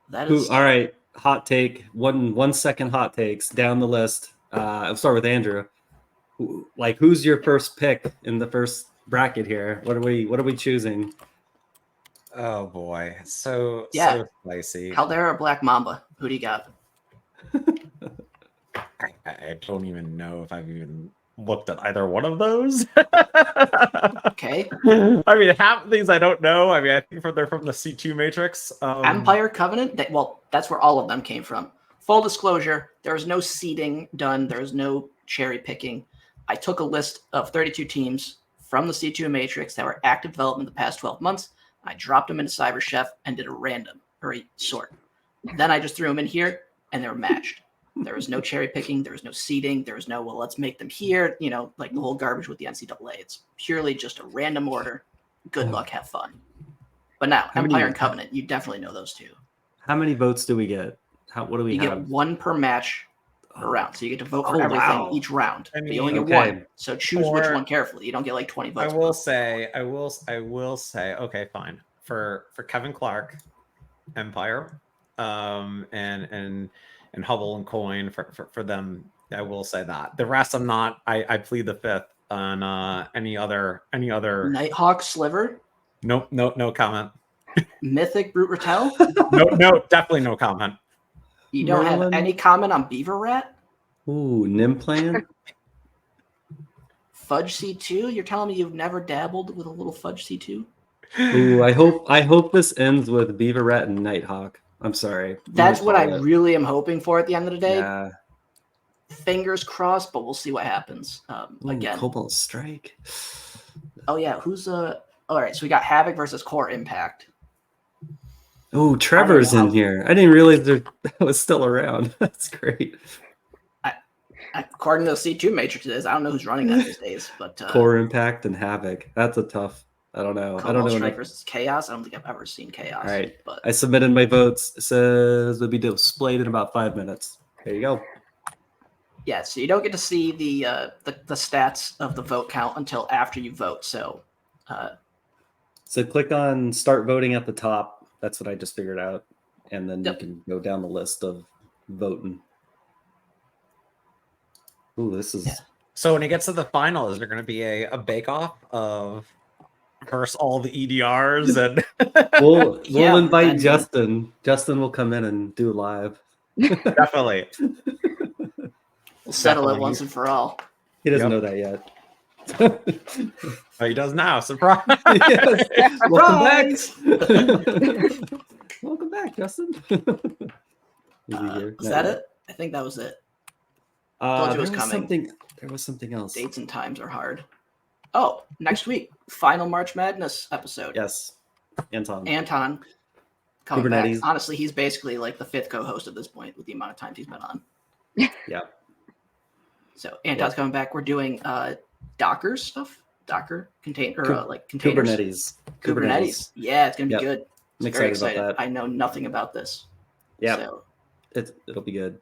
[SPEAKER 3] that is
[SPEAKER 6] all right. Hot take. 1 second hot takes down the list. I'll start with Andrew. Who's your first pick in the first bracket here? What are we choosing?
[SPEAKER 5] Oh boy, so spicy.
[SPEAKER 3] Caldera or Black Mamba. Who do you got?
[SPEAKER 5] I don't even know if I've even looked at either one of those.
[SPEAKER 3] Okay.
[SPEAKER 5] I mean, half of these I don't know. I mean, I think they're from the C2 matrix.
[SPEAKER 3] Empire Covenant. That's where all of them came from. Full disclosure: there is no seeding done. There is no cherry picking. I took a list of 32 teams from the C2 matrix that were active development the past 12 months. I dropped them into Cyber Chef and did a random or a sort. Then I just threw them in here and they were matched. There was no cherry picking. There was no seeding. There was no, well, let's make them here. You know, like the whole garbage with the NCAA. It's purely just a random order. Good luck, have fun. But now, Empire and Covenant, you definitely know those two.
[SPEAKER 6] How many votes do we get? What do we
[SPEAKER 3] You
[SPEAKER 6] have?
[SPEAKER 3] get one per match per round. So you get to vote for everything each round.
[SPEAKER 5] I
[SPEAKER 3] But
[SPEAKER 5] mean,
[SPEAKER 3] you only get one. So choose which one carefully. You don't get like 20 votes.
[SPEAKER 5] I will say, okay, fine. For Kevin Clark, Empire, and Hubble and Coin for them, I will say that. The rest, I'm not. I plead the fifth on any other.
[SPEAKER 3] Nighthawk Sliver.
[SPEAKER 5] Nope, no comment.
[SPEAKER 3] Mythic Brute Rattel.
[SPEAKER 5] No, definitely no comment.
[SPEAKER 3] You don't
[SPEAKER 6] Merlin?
[SPEAKER 3] have any comment on Beaver Rat?
[SPEAKER 6] Ooh, Nymplant.
[SPEAKER 3] Fudge C2? You're telling me you've never dabbled with a little Fudge C2?
[SPEAKER 6] Ooh, I hope this ends with Beaver Rat and Nighthawk. I'm sorry.
[SPEAKER 3] That's what I really am hoping for at the end of the day.
[SPEAKER 6] Yeah.
[SPEAKER 3] Fingers crossed, but we'll see what happens. Again.
[SPEAKER 6] Cobalt Strike.
[SPEAKER 3] Oh yeah, who's all right, so we got Havoc versus Core Impact.
[SPEAKER 6] Oh, Trevor's in here. I didn't realize that was still around. That's great.
[SPEAKER 3] According to the C2 matrix it is. I don't know who's running that these days, but
[SPEAKER 6] Core Impact and Havoc. That's a tough. I don't know. I don't know.
[SPEAKER 3] Strike versus Chaos. I don't think I've ever seen Chaos.
[SPEAKER 6] All right.
[SPEAKER 3] But
[SPEAKER 6] I submitted my votes. It says it'll be displayed in about 5 minutes. There you go.
[SPEAKER 3] yeah, so you don't get to see the stats of the vote count until after you vote. So
[SPEAKER 6] click on start voting at the top. That's what I just figured out. And then you can go down the list of voting. Ooh, this is...
[SPEAKER 3] Yeah.
[SPEAKER 5] So when it gets to the final, is there going to be a bake-off of versus all the EDRs? And
[SPEAKER 6] We'll
[SPEAKER 3] Yeah,
[SPEAKER 6] invite
[SPEAKER 3] and,
[SPEAKER 6] Justin. Justin will come in and do live.
[SPEAKER 5] Definitely.
[SPEAKER 3] we'll settle it once and for all.
[SPEAKER 6] He doesn't know that yet.
[SPEAKER 5] Oh, he does now. Surprise!
[SPEAKER 6] Yes. Welcome back.
[SPEAKER 3] Surprise!
[SPEAKER 6] Welcome back, Justin.
[SPEAKER 3] Was that it? I think that was it. Told you it was coming.
[SPEAKER 6] There was something else.
[SPEAKER 3] Dates and times are hard. Oh, next week, final March Madness episode.
[SPEAKER 6] Yes. Anton
[SPEAKER 3] coming back.
[SPEAKER 6] Kubernetes.
[SPEAKER 3] Honestly, he's basically like the fifth co-host at this point with the amount of times he's been on.
[SPEAKER 6] Yeah.
[SPEAKER 3] So Anton's coming back. We're doing Docker stuff. Docker containers. Kubernetes. Yeah, it's gonna be good.
[SPEAKER 6] I'm
[SPEAKER 3] very
[SPEAKER 6] excited about that.
[SPEAKER 3] I know nothing about this.
[SPEAKER 6] Yeah.
[SPEAKER 3] So,
[SPEAKER 6] It'll be good.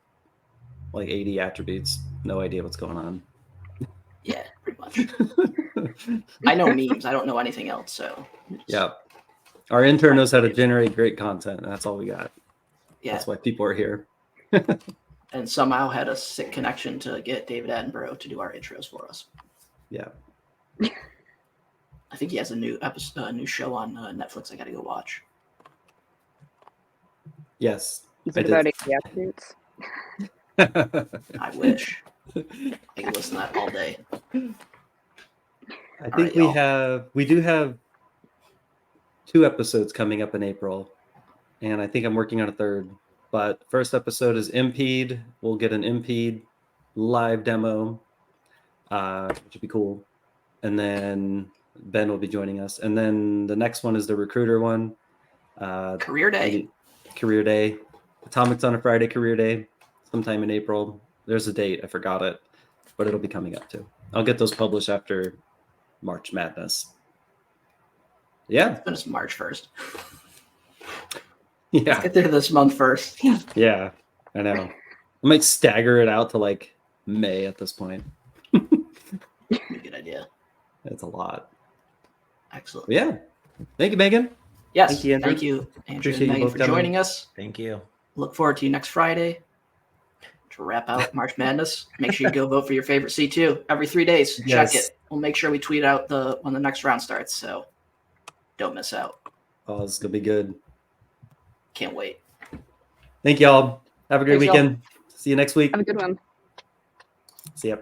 [SPEAKER 6] Like 80 attributes. No idea what's going on.
[SPEAKER 3] yeah, pretty much. I know memes. I don't know anything else. So
[SPEAKER 6] Yeah. Our intern knows how to generate great content. And that's all we got.
[SPEAKER 3] yeah.
[SPEAKER 6] That's why people are here.
[SPEAKER 3] And somehow had a sick connection to get David Attenborough to do our intros for us.
[SPEAKER 6] Yeah.
[SPEAKER 3] I think he has a new new show on Netflix. I got to go watch.
[SPEAKER 6] Yes.
[SPEAKER 4] Is it about 80 attributes?
[SPEAKER 3] I wish. I could listen to that all day.
[SPEAKER 6] I think we do have 2 episodes coming up in April, and I think I'm working on a third. But first episode is Impede. We'll get an Impede live demo, which would be cool. And then Ben will be joining us. And then the next one is the recruiter one.
[SPEAKER 3] Career Day.
[SPEAKER 6] Career Day. Atomics on a Friday, Career Day. Sometime in April. There's a date. I forgot it. But it'll be coming up too. I'll get those published after March Madness. Yeah.
[SPEAKER 3] It's March 1st.
[SPEAKER 6] Yeah.
[SPEAKER 3] Let's get through this month first.
[SPEAKER 6] Yeah, I know. I might stagger it out to like May at this point.
[SPEAKER 3] Good idea.
[SPEAKER 6] It's a lot.
[SPEAKER 3] Excellent.
[SPEAKER 6] But yeah. Thank you, Megan.
[SPEAKER 3] Yes.
[SPEAKER 6] Thank you, Andrew.
[SPEAKER 3] Thank you, Andrew
[SPEAKER 6] Appreciate
[SPEAKER 3] and
[SPEAKER 6] you
[SPEAKER 3] Megan,
[SPEAKER 6] both
[SPEAKER 3] for
[SPEAKER 6] coming.
[SPEAKER 3] joining us.
[SPEAKER 5] Thank you.
[SPEAKER 3] Look forward to you next Friday to wrap out March Madness. Make sure you go vote for your favorite C2 every 3 days.
[SPEAKER 6] Yes.
[SPEAKER 3] Check it. We'll make sure we tweet out when the next round starts, so don't miss out.
[SPEAKER 6] Oh, it's gonna be good.
[SPEAKER 3] Can't wait.
[SPEAKER 6] Thank y'all. Have a great
[SPEAKER 3] Thanks, y'all.
[SPEAKER 6] weekend. See you next week.
[SPEAKER 4] Have a good one.
[SPEAKER 6] See ya.